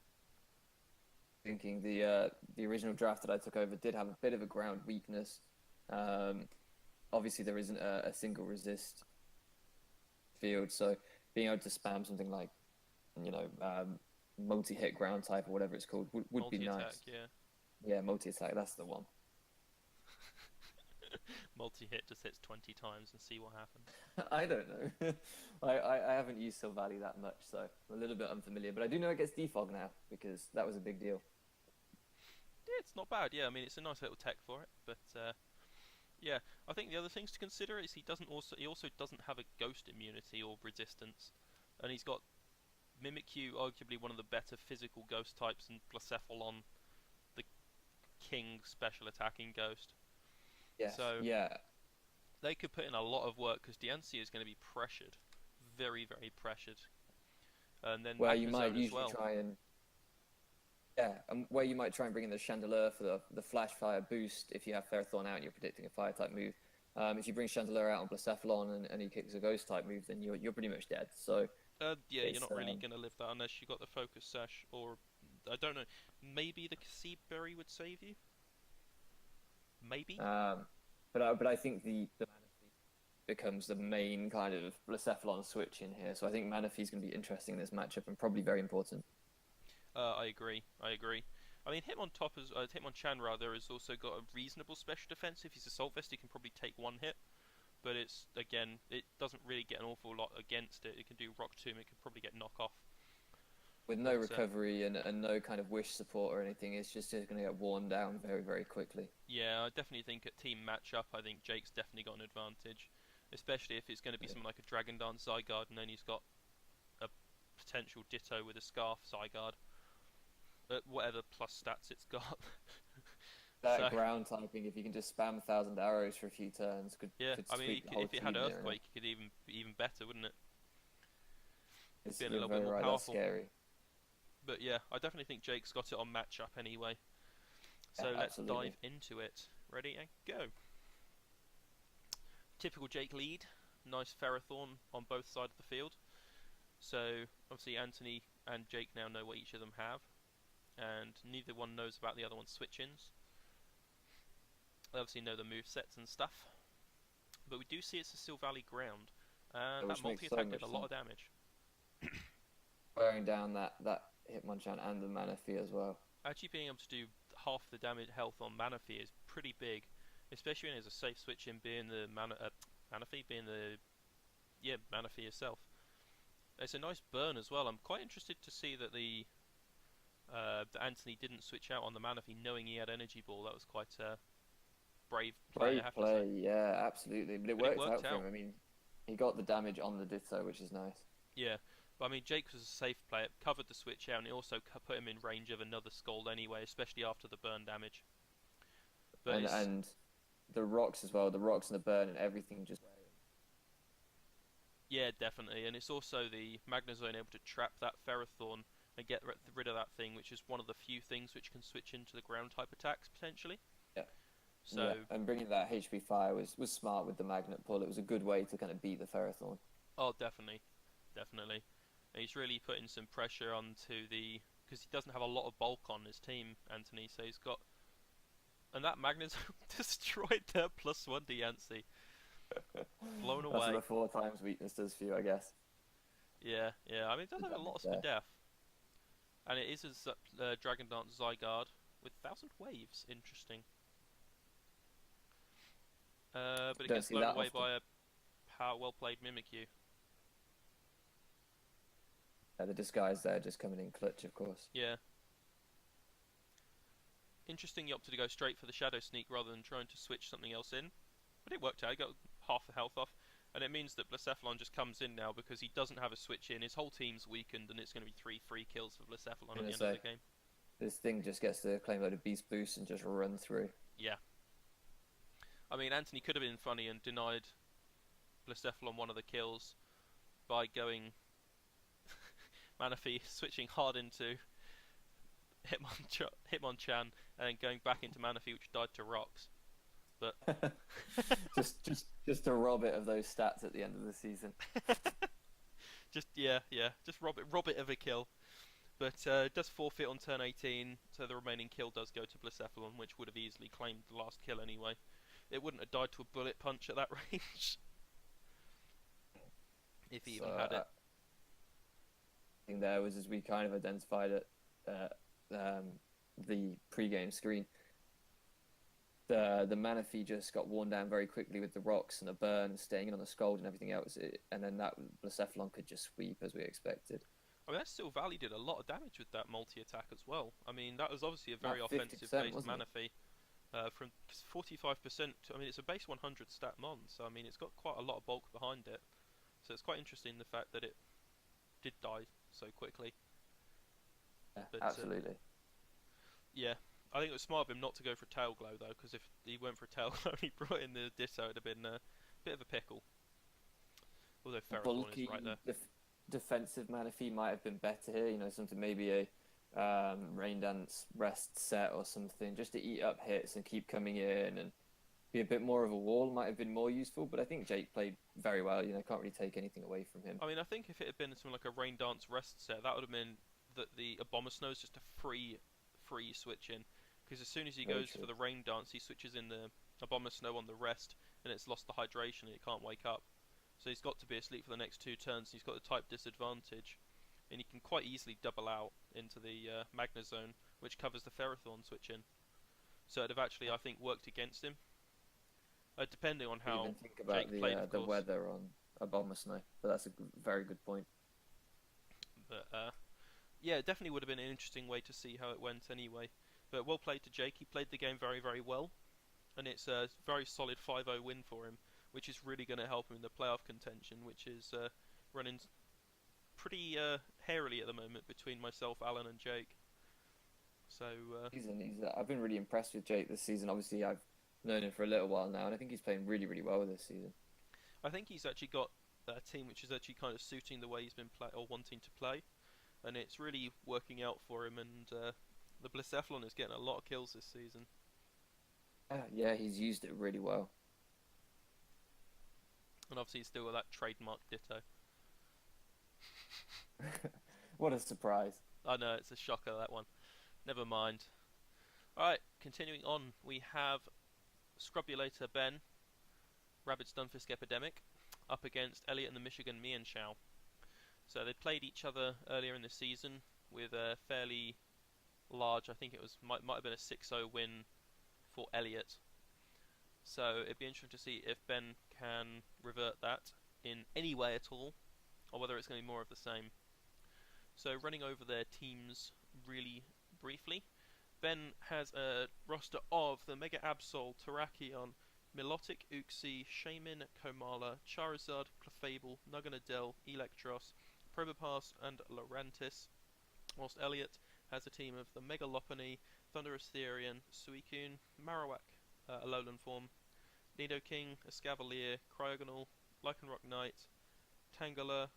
Thinking the original draft that I took over did have a bit of a ground weakness. Obviously, there isn't a single resist field, so being able to spam something like, multi-hit ground type or whatever it's called would be nice. Yeah, multi-attack, that's the one. Multi-hit just hits 20 times and see what happens. I don't know. I haven't used Silvally that much, so I'm a little bit unfamiliar. But I do know it gets defog now, because that was a big deal. Yeah, it's not bad. Yeah, I mean, it's a nice little tech for it. But, yeah, I think the other things to consider is he also doesn't have a ghost immunity or resistance. And he's got Mimikyu, arguably one of the better physical ghost types, and Blacephalon, the king special attacking ghost. Yes. So yeah, they could put in a lot of work because Diancie is going to be pressured, very, very pressured. And then where you might usually well. try and where you might try and bring in the Chandelure for the flash fire boost if you have Ferrothorn out and you're predicting a fire type move. If you bring Chandelure out on Blacephalon and he kicks a ghost type move, then you're pretty much dead. So yeah, you're not really going to live that unless you got the Focus Sash, or I don't know, maybe the Seed Berry would save you. Maybe. But I think the Manaphy becomes the main kind of Blacephalon switch in here. So I think Manaphy's going to be interesting in this matchup and probably very important. I agree. I mean, Hitmonchan rather has also got a reasonable special defense. If he's Assault Vest, he can probably take one hit. But it doesn't really get an awful lot against it. It can do Rock Tomb. It could probably get knock off. With no recovery and no kind of wish support or anything, it's just going to get worn down very, very quickly. Yeah, I definitely think at team matchup, I think Jake's definitely got an advantage. especially if it's going to be something like a Dragon Dance Zygarde, and then he's got a potential Ditto with a Scarf Zygarde, whatever plus stats it's got. That So ground typing, if you can just spam 1,000 arrows for a few turns, yeah, could I mean, sweep the whole if it had team there. Earthquake, it could even be even better, wouldn't it? Being a You're little very bit more right. That's powerful. scary. But yeah, I definitely think Jake's got it on matchup anyway. So Yeah, let's absolutely. dive into it. Ready and go. Typical Jake lead. Nice Ferrothorn on both sides of the field. So obviously Anthony and Jake now know what each of them have, and neither one knows about the other one's switch-ins. They obviously know the move sets and stuff, but we do see it's a Silvally ground, and that Which makes so multi-attack did much a lot sense. of damage. Wearing down that Hitmonchan and the Manaphy as well. Actually being able to do half the damage health on Manaphy is pretty big, especially when there's a safe switch-in being the Manaphy being the Manaphy itself. It's a nice burn as well. I'm quite interested to see that that Anthony didn't switch out on the Manaphy knowing he had Energy Ball. That was quite a brave play, I Brave have play, to say. yeah, absolutely. But it But it worked out worked for out. him. I mean, he got the damage on the Ditto, which is nice. Yeah, but I mean, Jake was a safe player, covered the switch out, and it also put him in range of another Scald anyway, especially after the burn damage. But And the rocks as well, the rocks and the burn and everything just. yeah, definitely, and it's also the Magnezone able to trap that Ferrothorn and get rid of that thing, which is one of the few things which can switch into the ground type attacks potentially. Yeah. So Yeah, and bringing that HP fire was smart with the magnet pull. It was a good way to kind of beat the Ferrothorn. oh, definitely, definitely. And he's really putting some pressure onto because he doesn't have a lot of bulk on his team, Anthony. So he's got, and that Magnezone destroyed their +1 Diancie. Blown That's away. what a 4 times weakness does for you, I guess. Yeah, yeah. I mean, it does have a lot of spin def, and it is a Dragon Dance Zygarde with 1,000 waves. Interesting. But it Don't gets see blown that away often. by a well-played Mimikyu. The disguise there just coming in clutch, of course. Yeah. Interesting, he opted to go straight for the Shadow Sneak rather than trying to switch something else in. But it worked out, he got half the health off. And it means that Blacephalon just comes in now because he doesn't have a switch in. His whole team's weakened, and it's going to be 3 free kills for Blacephalon at the end of the game. This thing just gets to claim a load of Beast Boost and just run through. Yeah. I mean, Anthony could have been funny and denied Blacephalon one of the kills by going Manaphy switching hard into Hitmonchan and going back into Manaphy, which died to rocks. But just to rob it of those stats at the end of the season. just rob it of a kill. But it does forfeit on turn 18, so the remaining kill does go to Blacephalon, which would have easily claimed the last kill anyway. It wouldn't have died to a bullet punch at that range. If he even had it. Thing there was as we kind of identified it, the pre-game screen. The Manaphy just got worn down very quickly with the rocks and the burn, staying in on the Scald and everything else, and then that Blacephalon could just sweep as we expected. I mean, that Silvally did a lot of damage with that multi-attack as well. I mean, that was obviously a very About offensive-based 50%, Manaphy. From 45%, I mean, it's a base 100 stat mon, so I mean, it's got quite a lot of bulk behind it. So it's quite interesting the fact that it did die so quickly. Yeah, But, absolutely. Yeah, I think it was smart of him not to go for Tail Glow though, because if he went for Tail Glow and he brought in the Ditto, it'd have been a bit of a pickle. Although Ferrothorn Bulky is right there. defensive Manaphy might have been better here. You know, something maybe a Rain Dance rest set or something, just to eat up hits and keep coming in and be a bit more of a wall might have been more useful. But I think Jake played very well. You know, can't really take anything away from him. I mean, I think if it had been something like a Rain Dance rest set, that would have been that the Abomasnow is just a free switch in. Because as soon as he goes for the Rain Dance, he switches in the Abomasnow on the rest, and it's lost the hydration and it can't wake up. So he's got to be asleep for the next 2 turns. He's got the type disadvantage, and he can quite easily double out into the Magnezone, which covers the Ferrothorn switch in. So it'd have actually, I think, worked against him. Depending on how Even think about Jake played, of the course. weather on Abomasnow, but that's a very good point. But yeah, it definitely would have been an interesting way to see how it went anyway. But well played to Jake. He played the game very, very well, and it's a very solid 5-0 win for him, which is really going to help him in the playoff contention, which is running pretty hairily at the moment between myself, Alan, and Jake. So I've been really impressed with Jake this season. Obviously, I've known him for a little while now, and I think he's playing really, really well this season. I think he's actually got a team which is actually kind of suiting the way he's been or wanting to play, and it's really working out for him. And the Bliscephalon is getting a lot of kills this season. Yeah, he's used it really well. And obviously he's still got that trademark Ditto. What a surprise. I know, it's a shocker, that one. Never mind. Alright, continuing on, we have Scrubulator Ben, Rabid Stunfisk Epidemic, up against Elliot and the Michigan Mienshao. So they played each other earlier in the season with a fairly large, I think it was might have been a 6-0 win for Elliot. So it'd be interesting to see if Ben can revert that in any way at all, or whether it's going to be more of the same. So running over their teams really briefly, Ben has a roster of the Mega Absol, Terrakion, Milotic, Uxie, Shaman, Komala, Charizard, Clefable, Nuganadel, Electros, Probopass and Lurantis, whilst Elliot has a team of the Mega Lopunny, Thunderous Therian, Suicune, Marowak, Alolan form, Nidoking, Escavalier, Cryogonal, Lycanroc Knight, Tangela,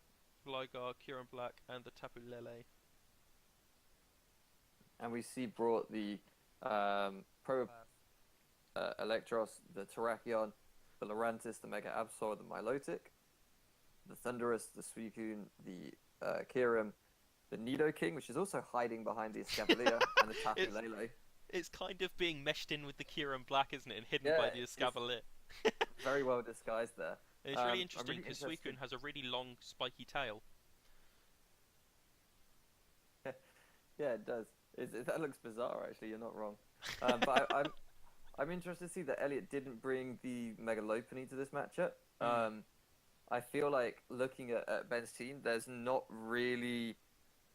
Gligar, Kyurem Black, and the Tapu Lele. And we see brought the Electros, the Terrakion, the Lurantis, the Mega Absol, the Milotic, the Thunderous, the Suicune, the Kyurem, the Nidoking, which is also hiding behind the Escavalier, and the Tapu Lele. It's kind of being meshed in with the Kyurem Black, isn't it, and hidden by the Escavalier. Very well disguised there. And it's really interesting because Suicune has a really long, spiky tail. Yeah, it does. That looks bizarre, actually. You're not wrong. But I'm interested to see that Elliot didn't bring the Mega Lopunny to this matchup. I feel like looking at Ben's team, there's not really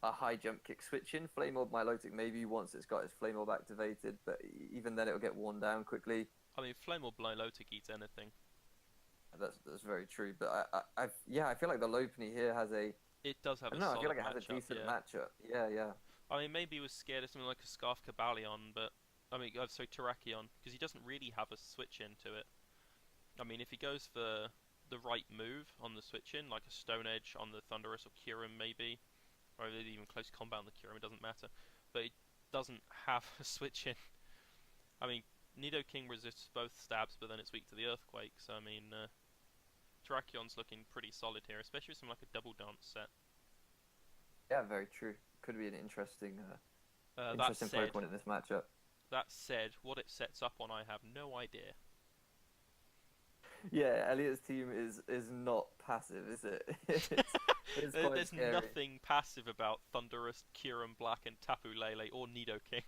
a high jump kick switch in. Flame Orb Milotic maybe once it's got its Flame Orb activated, but even then it'll get worn down quickly. I mean, Flame Orb Milotic eats anything. That's very true, but I feel like the Lopunny here has a... It does have a solid matchup. I feel like it has a decent matchup. Yeah. I mean, maybe he was scared of something like a Scarf Cabalion, but... I mean, so Terrakion, because he doesn't really have a switch into it. I mean, if he goes for the right move on the switch in, like a Stone Edge on the Thunderous or Kyurem maybe, or even close combat on the Kyurem, it doesn't matter. But it doesn't have a switch in. I mean, Nidoking resists both stabs, but then it's weak to the Earthquake, so I mean, Terrakion's looking pretty solid here, especially with something like a Double Dance set. Yeah, very true. Could be an interesting Pokemon in this matchup. That said, what it sets up on, I have no idea. Yeah, Elliot's team is not passive, is it? It's There's scary. nothing passive about Thunderous, Kyurem Black, and Tapu Lele, or Nidoking.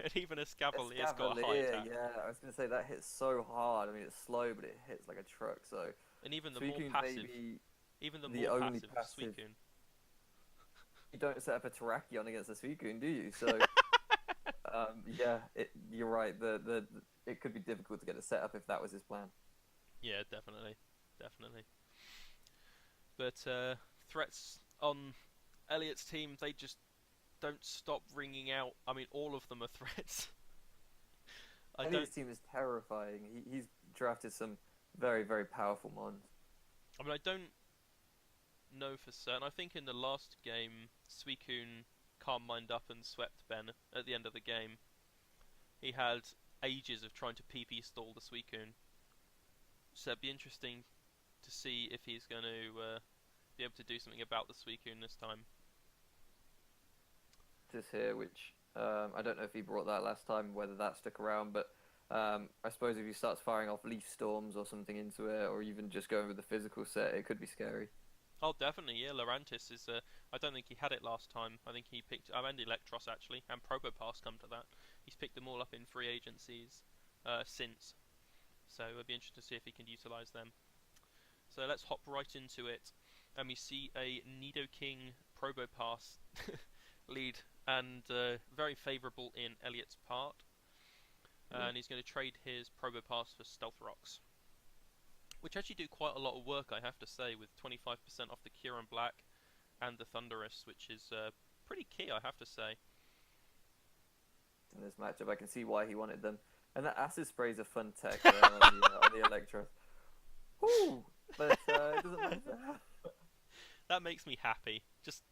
And even Escavalier's got a high attack. Yeah, I was going to say that hits so hard. I mean, it's slow, but it hits like a truck. So, and even the Suicune more passive, Suicune. You don't set up a Terrakion against a Suicune, do you? So, you're right. It could be difficult to get a setup if that was his plan. Yeah, definitely. But threats on Elliot's team, they just don't stop ringing out. I mean, all of them are threats. Elliot's team is terrifying. He's drafted some very, very powerful mons. I mean, I don't know for certain. I think in the last game, Suicune calm mind up and swept Ben at the end of the game. He had ages of trying to PP stall the Suicune. So it'd be interesting to see if he's going to be able to do something about the Suicune this time. This here, which I don't know if he brought that last time, whether that stuck around, but I suppose if he starts firing off Leaf Storms or something into it, or even just going with the physical set, it could be scary. Oh, definitely, yeah. Lurantis is... I don't think he had it last time. I think he picked... and Electros, actually, and Probopass come to that. He's picked them all up in free agencies since. So it'll be interesting to see if he can utilise them. So let's hop right into it. And we see a Nidoking Probopass lead, and very favourable in Elliot's part. And he's going to trade his Probopass for Stealth Rocks. which actually do quite a lot of work, I have to say, with 25% off the Kieran Black and the Thunderous, which is pretty key, I have to say. In this matchup, I can see why he wanted them. And that acid spray is a fun tech there on the Electro. Woo! But it doesn't matter. That makes me happy. Just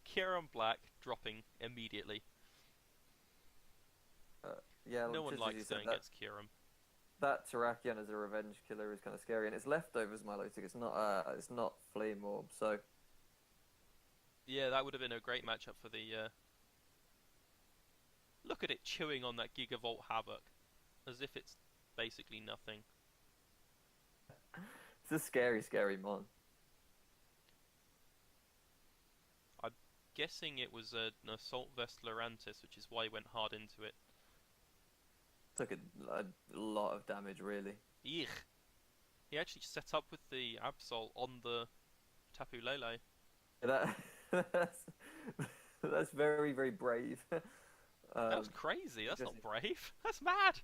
Kieran Black dropping immediately. Yeah, No one just as you likes said, going against Kieran. that Terrakion as a revenge killer is kind of scary, and it's leftovers Milotic. It's not Flame Orb, so Yeah, that would have been a great matchup for the. Look at it chewing on that Gigavolt Havoc, as if it's basically nothing. it's a scary, scary mon. I'm guessing it was an Assault Vest Lurantis, which is why he went hard into it. Took a lot of damage, really. Eek. He actually set up with the Absol on the Tapu Lele. That's very, very brave. That was crazy. That's not brave. That's mad.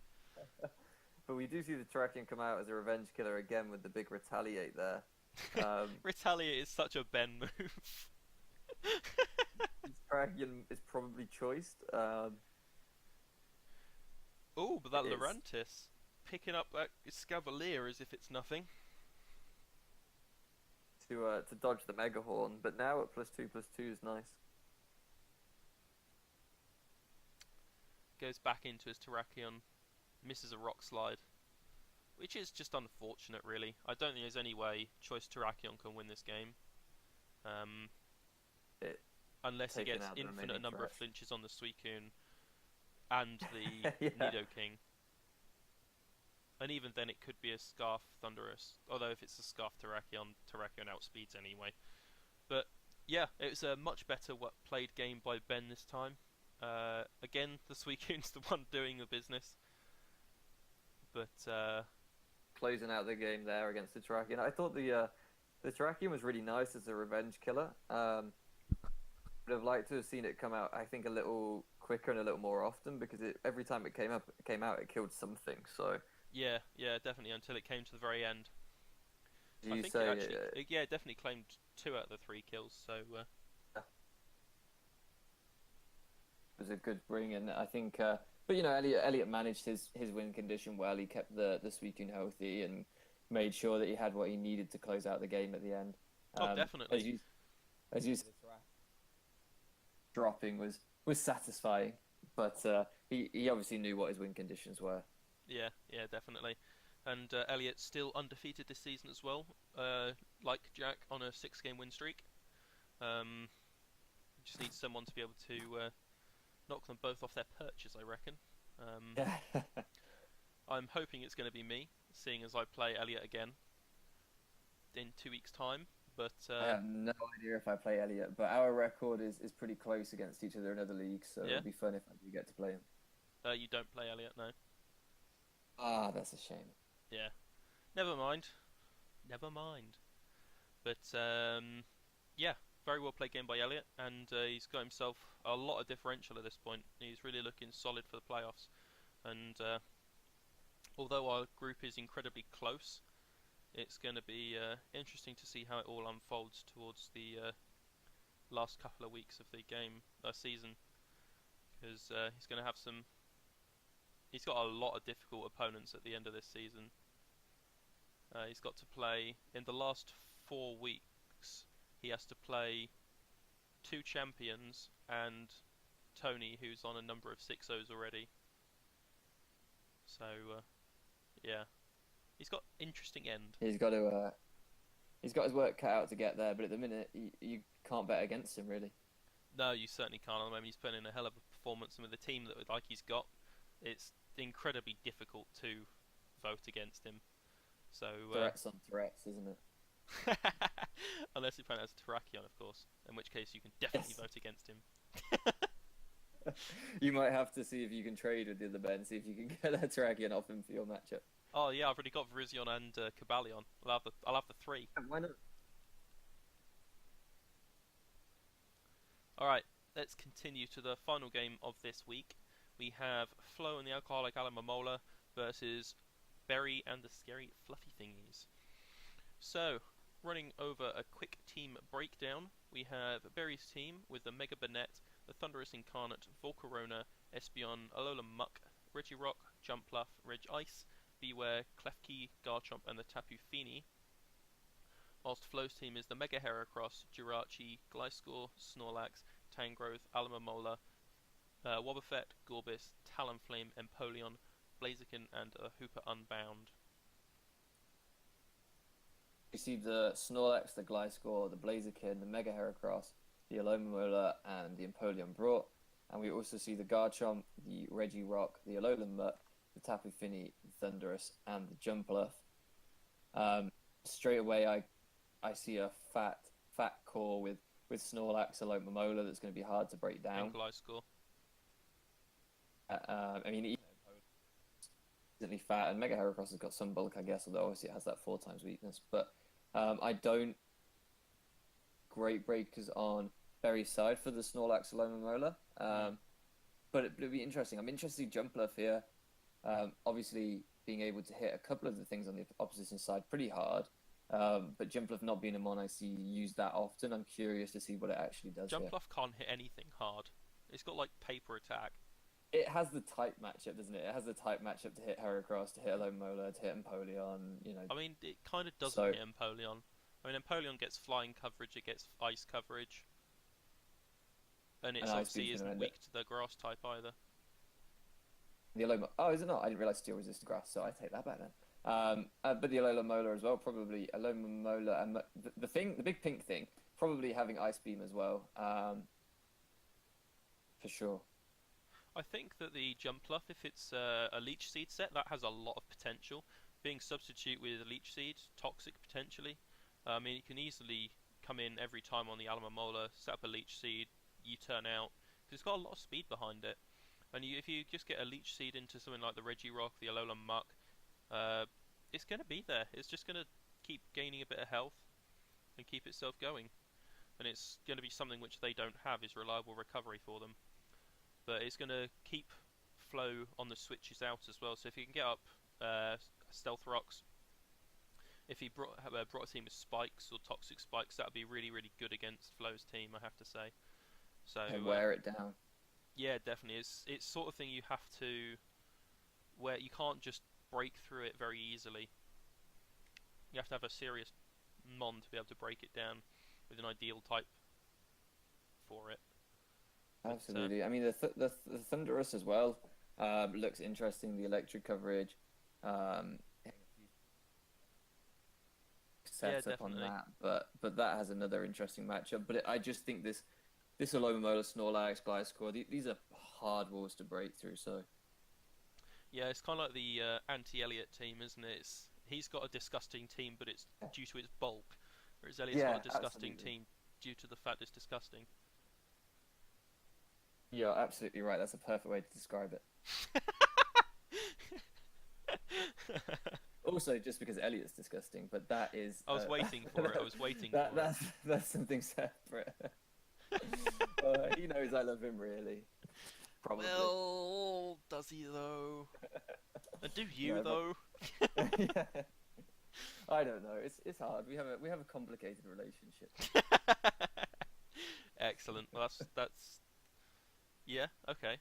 But we do see the Terrakion come out as a revenge killer again with the big Retaliate there. Retaliate is such a Ben move. Terrakion is probably choiced. Oh, but that Lurantis picking up that Escavalier as if it's nothing. To dodge the Mega Horn, but now at +2/+2 is nice. Goes back into his Terrakion, misses a Rock Slide, which is just unfortunate, really. I don't think there's any way Choice Terrakion can win this game. Unless he gets infinite number of flinches on the Suicune and the Nidoking. And even then it could be a Scarf Thunderous. Although if it's a Scarf Terrakion, Terrakion outspeeds anyway. But yeah, it was a much better played game by Ben this time. Again, the Suicune's the one doing the business. But closing out the game there against the Terrakion. I thought the Terrakion was really nice as a revenge killer. Would have liked to have seen it come out, I think, a little quicker and a little more often, because every time it came out, it killed something. So yeah, definitely, until it came to the very end. I think it definitely claimed 2 out of the 3 kills. So it was a good bring, and I think, but you know, Elliot managed his win condition well. He kept the Suicune healthy and made sure that he had what he needed to close out the game at the end. Oh, definitely. As you said, dropping was satisfying, but he obviously knew what his win conditions were. Yeah, definitely. And Elliot still undefeated this season as well, like Jack, on a 6-game win streak. Just needs someone to be able to knock them both off their perches, I reckon. I'm hoping it's going to be me, seeing as I play Elliot again in 2 weeks' time. But I have no idea if I play Elliot, but our record is pretty close against each other in other leagues, so it'll be fun if I do get to play him. You don't play Elliot, no? Ah, that's a shame. Yeah. Never mind. But, yeah, very well played game by Elliot, and he's got himself a lot of differential at this point. He's really looking solid for the playoffs. And although our group is incredibly close, it's going to be interesting to see how it all unfolds towards the last couple of weeks of the season, because he's going to have some. He's got a lot of difficult opponents at the end of this season. He's got to play in the last 4 weeks. He has to play 2 champions and Tony, who's on a number of 6-0s already. So, yeah. He's got interesting end. He's got his work cut out to get there, but at the minute you can't bet against him, really. No, you certainly can't. At the moment, he's putting in a hell of a performance, and with the team that he's got, it's incredibly difficult to vote against him. So threats on threats, isn't it? Unless he plays as Terrakion, of course, in which case you can definitely vote against him. You might have to see if you can trade with the other Ben, see if you can get that Terrakion off him for your matchup. Oh yeah, I've already got Virizion and Cobalion. I'll have the 3. Why not? Alright, let's continue to the final game of this week. We have Flo and the Alcoholic Alamamola versus Berry and the Scary Fluffy Thingies. So, running over a quick team breakdown, we have Berry's team with the Mega Banette, the Thunderous Incarnate, Volcarona, Espeon, Alola Muck, Regirock, Jumpluff, Reg Ice, Beware, Klefki, Garchomp, and the Tapu Fini. Whilst Flo's team is the Mega Heracross, Jirachi, Gliscor, Snorlax, Tangrowth, Alamomola, Wobbuffet, Gorbis, Talonflame, Empoleon, Blaziken, and Hooper Unbound. You see the Snorlax, the Gliscor, the Blaziken, the Mega Heracross, the Alomomola, and the Empoleon brought. And we also see the Garchomp, the Regirock, the Alola Muck, the Tapu Fini, the Thundurus, and the Jumpluff. Straight away, I see a fat core with Snorlax, Alomomola that's going to be hard to break down. And Gliscor. I mean, easily fat, and Mega Heracross has got some bulk, I guess, although obviously it has that 4 times weakness. But I don't great breakers on Berry's side for the Snorlax, Alomomola. But it'll be interesting. I'm interested in Jumpluff here. Obviously, being able to hit a couple of the things on the opposition side pretty hard. But Jumpluff not being a mon I see used that often. I'm curious to see what it actually does. Jumpluff can't hit anything hard. It's got like paper attack. It has the type matchup, doesn't it? It has the type matchup to hit Heracross, to hit Alomomola, to hit Empoleon. You know. I mean, it kind of doesn't hit Empoleon. I mean, Empoleon gets flying coverage. It gets ice coverage. And it obviously isn't weak to the grass type either. The Alomomola. Oh, is it not? I didn't realise steel resisted grass, so I take that back then. But the Alomomola as well, probably Alomomola, and the big pink thing, probably having Ice Beam as well, for sure. I think that the Jumpluff, if it's a Leech Seed set, that has a lot of potential. Being substitute with a Leech Seed, toxic potentially. I mean, it can easily come in every time on the Alamomola, set up a Leech Seed, you turn out, because it's got a lot of speed behind it. And if you just get a Leech Seed into something like the Regirock, the Alola Muck, it's going to be there. It's just going to keep gaining a bit of health and keep itself going. And it's going to be something which they don't have, is reliable recovery for them. But it's going to keep Flo on the switches out as well. So if you can get up Stealth Rocks, if he brought a team with spikes or toxic spikes, that would be really, really good against Flo's team, I have to say. So and wear it down. Yeah, definitely. It's sort of thing you have to, where you can't just break through it very easily. You have to have a serious mon to be able to break it down with an ideal type for it. Absolutely. I mean, the Thundurus as well looks interesting. The electric coverage, setup on that, but that has another interesting matchup. But I just think this Alomomola, Snorlax, Gliscor, these are hard walls to break through. So yeah, it's kind of like the anti-Elliot team, isn't it? He's got a disgusting team, but it's due to its bulk, whereas Elliot's got a disgusting team due to the fact it's disgusting. You're absolutely right. That's a perfect way to describe it. Also, just because Elliot's disgusting, but that is... I was waiting for it. I was waiting for it. That's something separate. He knows I love him, really. Probably. Well, does he, though? And do you, though? Yeah. I don't know. It's hard. We have a complicated relationship. Excellent. Well, that's... Yeah, okay.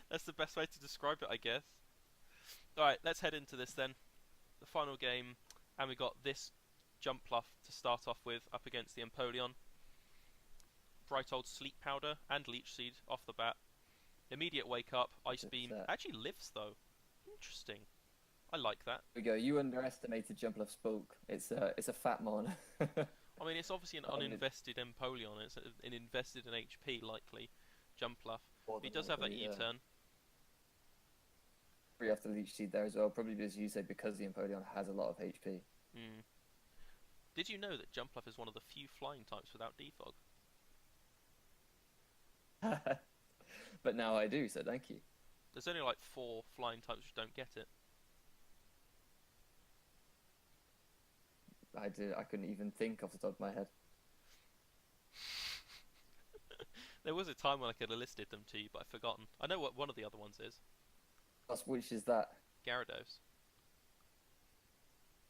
That's the best way to describe it, I guess. Alright, let's head into this then. The final game, and we got this Jumpluff to start off with, up against the Empoleon. Bright old Sleep Powder and Leech Seed off the bat. Immediate wake up, Ice Beam. Actually lives though. Interesting. I like that. There we go. You underestimated Jumpluff's bulk. It's a fat mon. I mean, it's obviously an uninvested Empoleon. It's an invested in HP, likely. Jumpluff. He does have that E-turn. Free off the Leech Seed there as well, probably as you said, because the Empoleon has a lot of HP. Did you know that Jumpluff is one of the few flying types without defog? But now I do, so thank you. There's only like 4 flying types which don't get it. I couldn't even think off the top of my head. There was a time when I could have listed them to you, but I've forgotten. I know what one of the other ones is. Which is that? Gyarados.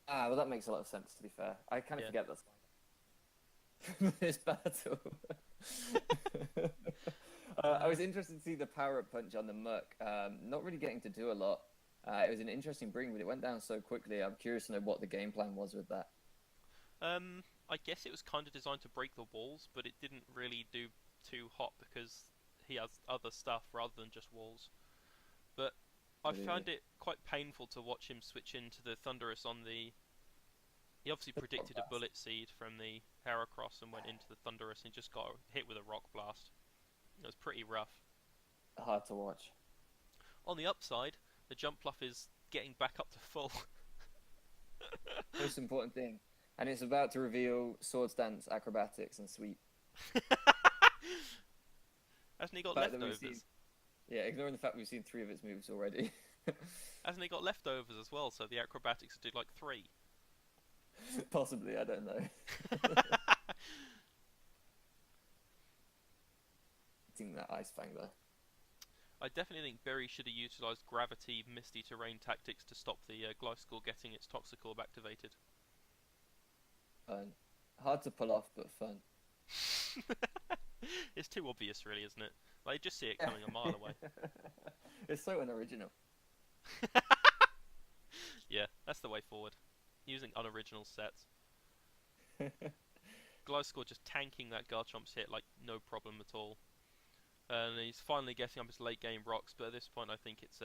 Ah, well, that makes a lot of sense, to be fair. I kind of Yeah. forget that's this battle. I was interested to see the power-up punch on the Muck. Not really getting to do a lot. It was an interesting bring, but it went down so quickly. I'm curious to know what the game plan was with that. I guess it was kind of designed to break the walls, but it didn't really do too hot because he has other stuff rather than just walls. But I Absolutely. found it quite painful to watch him switch into the Thunderous on the. He obviously predicted a bullet seed from the Heracross and went into the Thunderous and just got hit with a rock blast. It was pretty rough. Hard to watch. On the upside, the jump fluff is getting back up to full. Most important thing. And it's about to reveal sword stance, acrobatics, and sweep. Hasn't he got The fact that we've seen, leftovers? yeah, ignoring the fact we've seen 3 of its moves already. Hasn't he got leftovers as well? So the acrobatics do like 3. Possibly, I don't know. Seeing that ice fang though. I definitely think Berry should have utilised gravity misty terrain tactics to stop the Gliscor getting its Toxicorp activated. Fun. Hard to pull off, but fun. It's too obvious, really, isn't it? Like, you just see it coming a mile away. It's so unoriginal. Yeah, that's the way forward. Using unoriginal sets. Gliscor just tanking that Garchomp's hit like no problem at all. And he's finally getting up his late game rocks, but at this point I think it's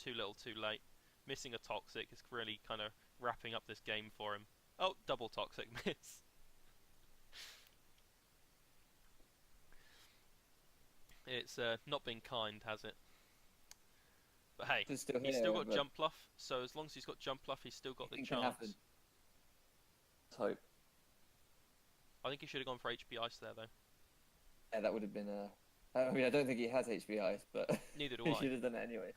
too little too late. Missing a Toxic is really kind of wrapping up this game for him. Oh, double Toxic miss. It's not been kind, has it? But hey, It's still he's here, still got but Jump Bluff, so as long as he's got Jump Bluff, he's still got the anything can chance. happen. Let's hope. I think he should have gone for HP Ice there, though. Yeah, that would have been I mean, I don't think he has HB ice, but Neither do he I. should have done it anyway.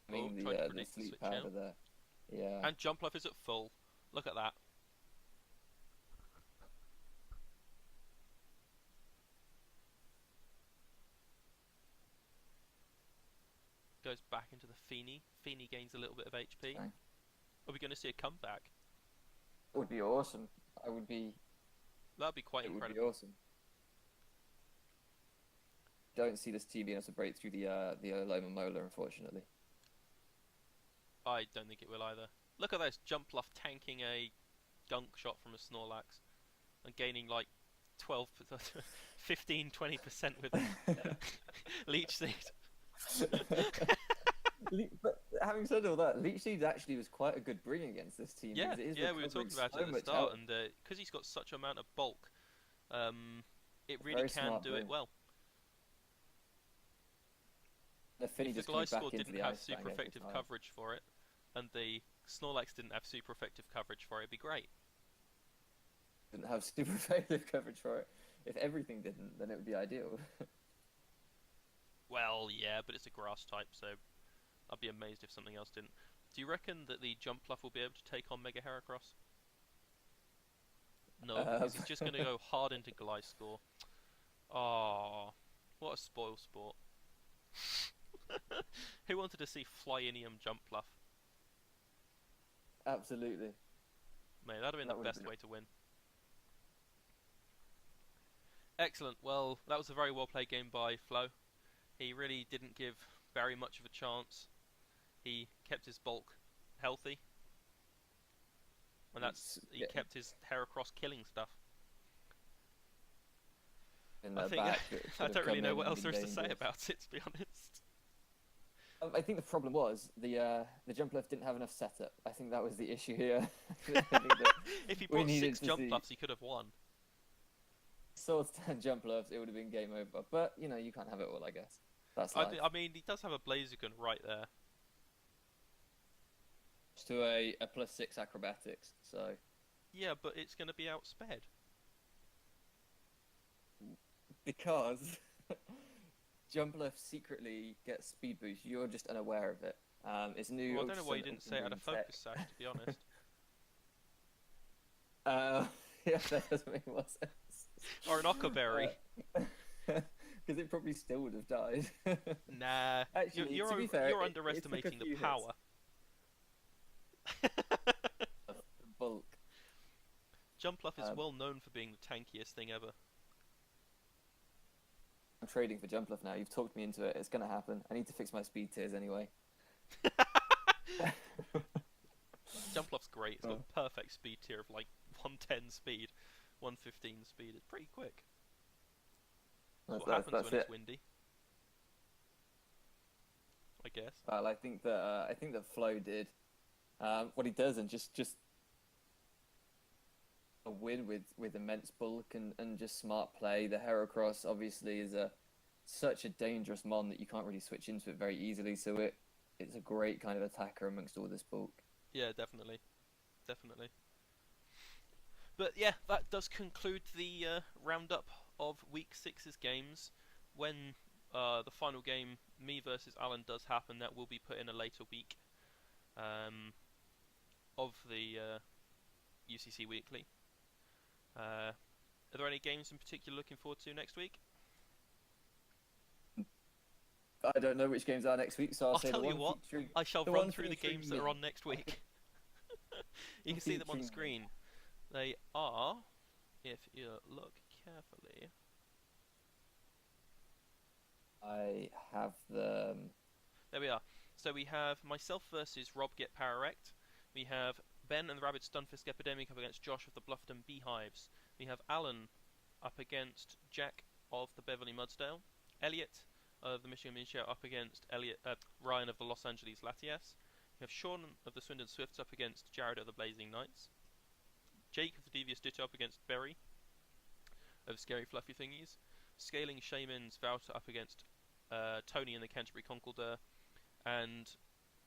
I mean, Tried to the predict the sleep switch powder out. there. Yeah. And Jump Bluff is at full. Look at that. Goes back into the Feeny. Feeny gains a little bit of HP. Fine. Are we going to see a comeback? It would be awesome. That'd be quite It would be incredible. awesome. Don't see this team being able to break through the Loma Molar, unfortunately. I don't think it will either. Look at this Jump Bluff tanking a gunk shot from a Snorlax and gaining like 12, 15, 20% with Leech Seed. But having said all that, Leech Seed actually was quite a good bring against this team. Yeah, because it is yeah, we were recovering talking about so it at the much start, health. and because he's got such amount of bulk, it really Very can smart do it bring. well. The Finny If the just came back Gliscor into didn't the have ice fang super every effective time. coverage for it, and the Snorlax didn't have super effective coverage for it, it'd be great. Didn't have super effective coverage for it. If everything didn't, then it would be ideal. Well, yeah, but it's a grass type, so I'd be amazed if something else didn't. Do you reckon that the Jump Fluff will be able to take on Mega Heracross? No, because he's just going to go hard into Gliscor. Ah, what a spoil sport. Who wanted to see Flyinium Jump Fluff? Absolutely. Mate, that'd have been That the would've best been- way to win. Excellent. Well, that was a very well played game by Flo. He really didn't give Barry much of a chance. He kept his bulk healthy, and he kept his Heracross killing stuff. In I the think back, I don't really know what else there there is to say about it, to be honest. I think the problem was the jump left didn't have enough setup. I think that was the issue here. I think that If he we brought needed 6 to jump see buffs, he could have won. sword stand jump lefts, it would have been game over. But you know, you can't have it all, I guess. That's life. I mean, he does have a Blaziken right there. To a +6 acrobatics, so Yeah, but it's going to be outsped. because jump left secretly gets speed boost, you're just unaware of it. It's new. Well, I don't know why you Ultrasun didn't say it at a Ultra Green focus sash, to be honest. tech. Yeah, that doesn't make more sense. Or an Ockerberry. because it probably still would have died. Nah, Actually, to be fair, you're it took a underestimating the few hits. power. The bulk. Jumpluff is Um, well known for being the tankiest thing ever. I'm trading for Jumpluff now. You've talked me into it. It's going to happen. I need to fix my speed tiers anyway. Jumpluff's great. It's got Oh. perfect speed tier of like 110 speed, 115 speed. It's pretty quick. That's what happens when it's windy, I guess. Well, I think that Flo did what he does, and just a win with immense bulk and just smart play. The Heracross obviously is such a dangerous mon that you can't really switch into it very easily. So it's a great kind of attacker amongst all this bulk. Yeah, definitely, definitely. But yeah, that does conclude the roundup of Week 6's games. When the final game, me versus Alan, does happen, that will be put in a later week of the UCC Weekly. Are there any games in particular looking forward to next week? I don't know which games are next week, so I'll say tell the you one what, featuring, I shall the run one through the featuring games that me. are on next week. You can see them on Featuring me. screen. They are, if you look carefully, I have them. there we are. So we have myself versus Rob Get Powerwrecked. We have Ben and the Rabid Stunfisk Epidemic up against Josh of the Bluffton Beehives. We have Alan up against Jack of the Beverly Mudsdale. Elliot of the Michigan Mincio up against Ryan of the Los Angeles Latias. We have Sean of the Swindon Swifts up against Jared of the Blazing Knights. Jake of the Devious Ditto up against Berry of Scary Fluffy Thingies. Scaling Shaman's Vouter up against Tony and the Canterbury Concorder. And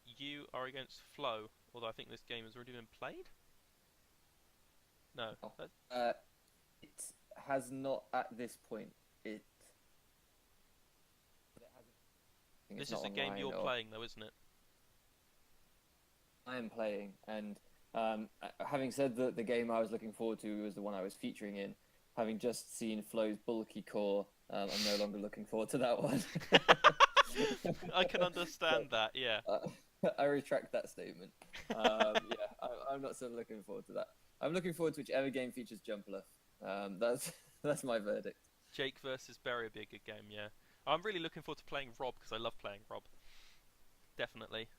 you are against Flo, although I think this game has already been played? No. It has not at this point. This is a game you're playing though, isn't it? I am playing, and having said that the game I was looking forward to was the one I was featuring in, having just seen Flo's bulky core, I'm no longer looking forward to that one. I can understand that, yeah. I retract that statement. I'm not so looking forward to that. I'm looking forward to whichever game features Jumpluff. That's my verdict. Jake versus Berry would be a good game, yeah. I'm really looking forward to playing Rob, because I love playing Rob. Definitely.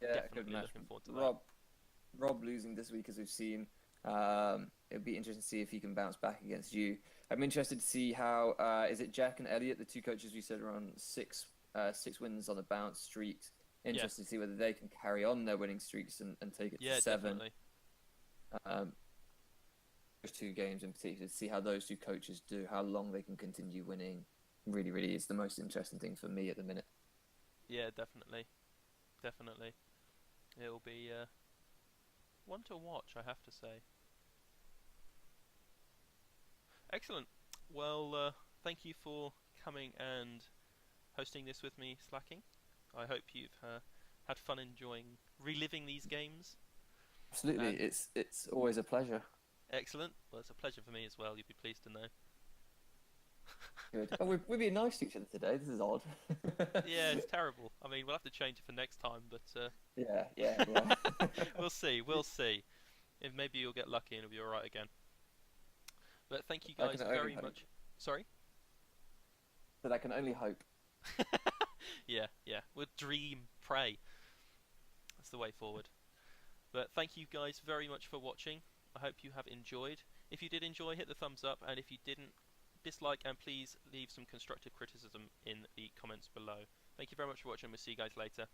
Yeah, Definitely good match. looking forward to that. Rob losing this week, as we've seen. It'd be interesting to see if he can bounce back against you. I'm interested to see how is it Jack and Elliot, the two coaches we said are on six wins on the bounce streaks. Interested to see whether they can carry on their winning streaks and take it to 7. Definitely. Those two games in particular, to see how those two coaches do, how long they can continue winning. Really, really is the most interesting thing for me at the minute. Yeah, definitely. Definitely. It'll be one to watch, I have to say. Excellent. Well, thank you for coming and hosting this with me, Slaking. I hope you've had fun reliving these games. Absolutely, it's always a pleasure. Excellent. Well, it's a pleasure for me as well. You'll be pleased to know. Good. Oh, we're being nice to each other today. This is odd. Yeah, it's terrible. I mean, we'll have to change it for next time, but yeah. we'll see. We'll see. If maybe you'll get lucky and it'll be all right again. But thank you guys very much. Sorry? But I can only hope. Yeah. We'll dream, pray. That's the way forward. But thank you guys very much for watching. I hope you have enjoyed. If you did enjoy, hit the thumbs up, and if you didn't, dislike, and please leave some constructive criticism in the comments below. Thank you very much for watching. We'll see you guys later.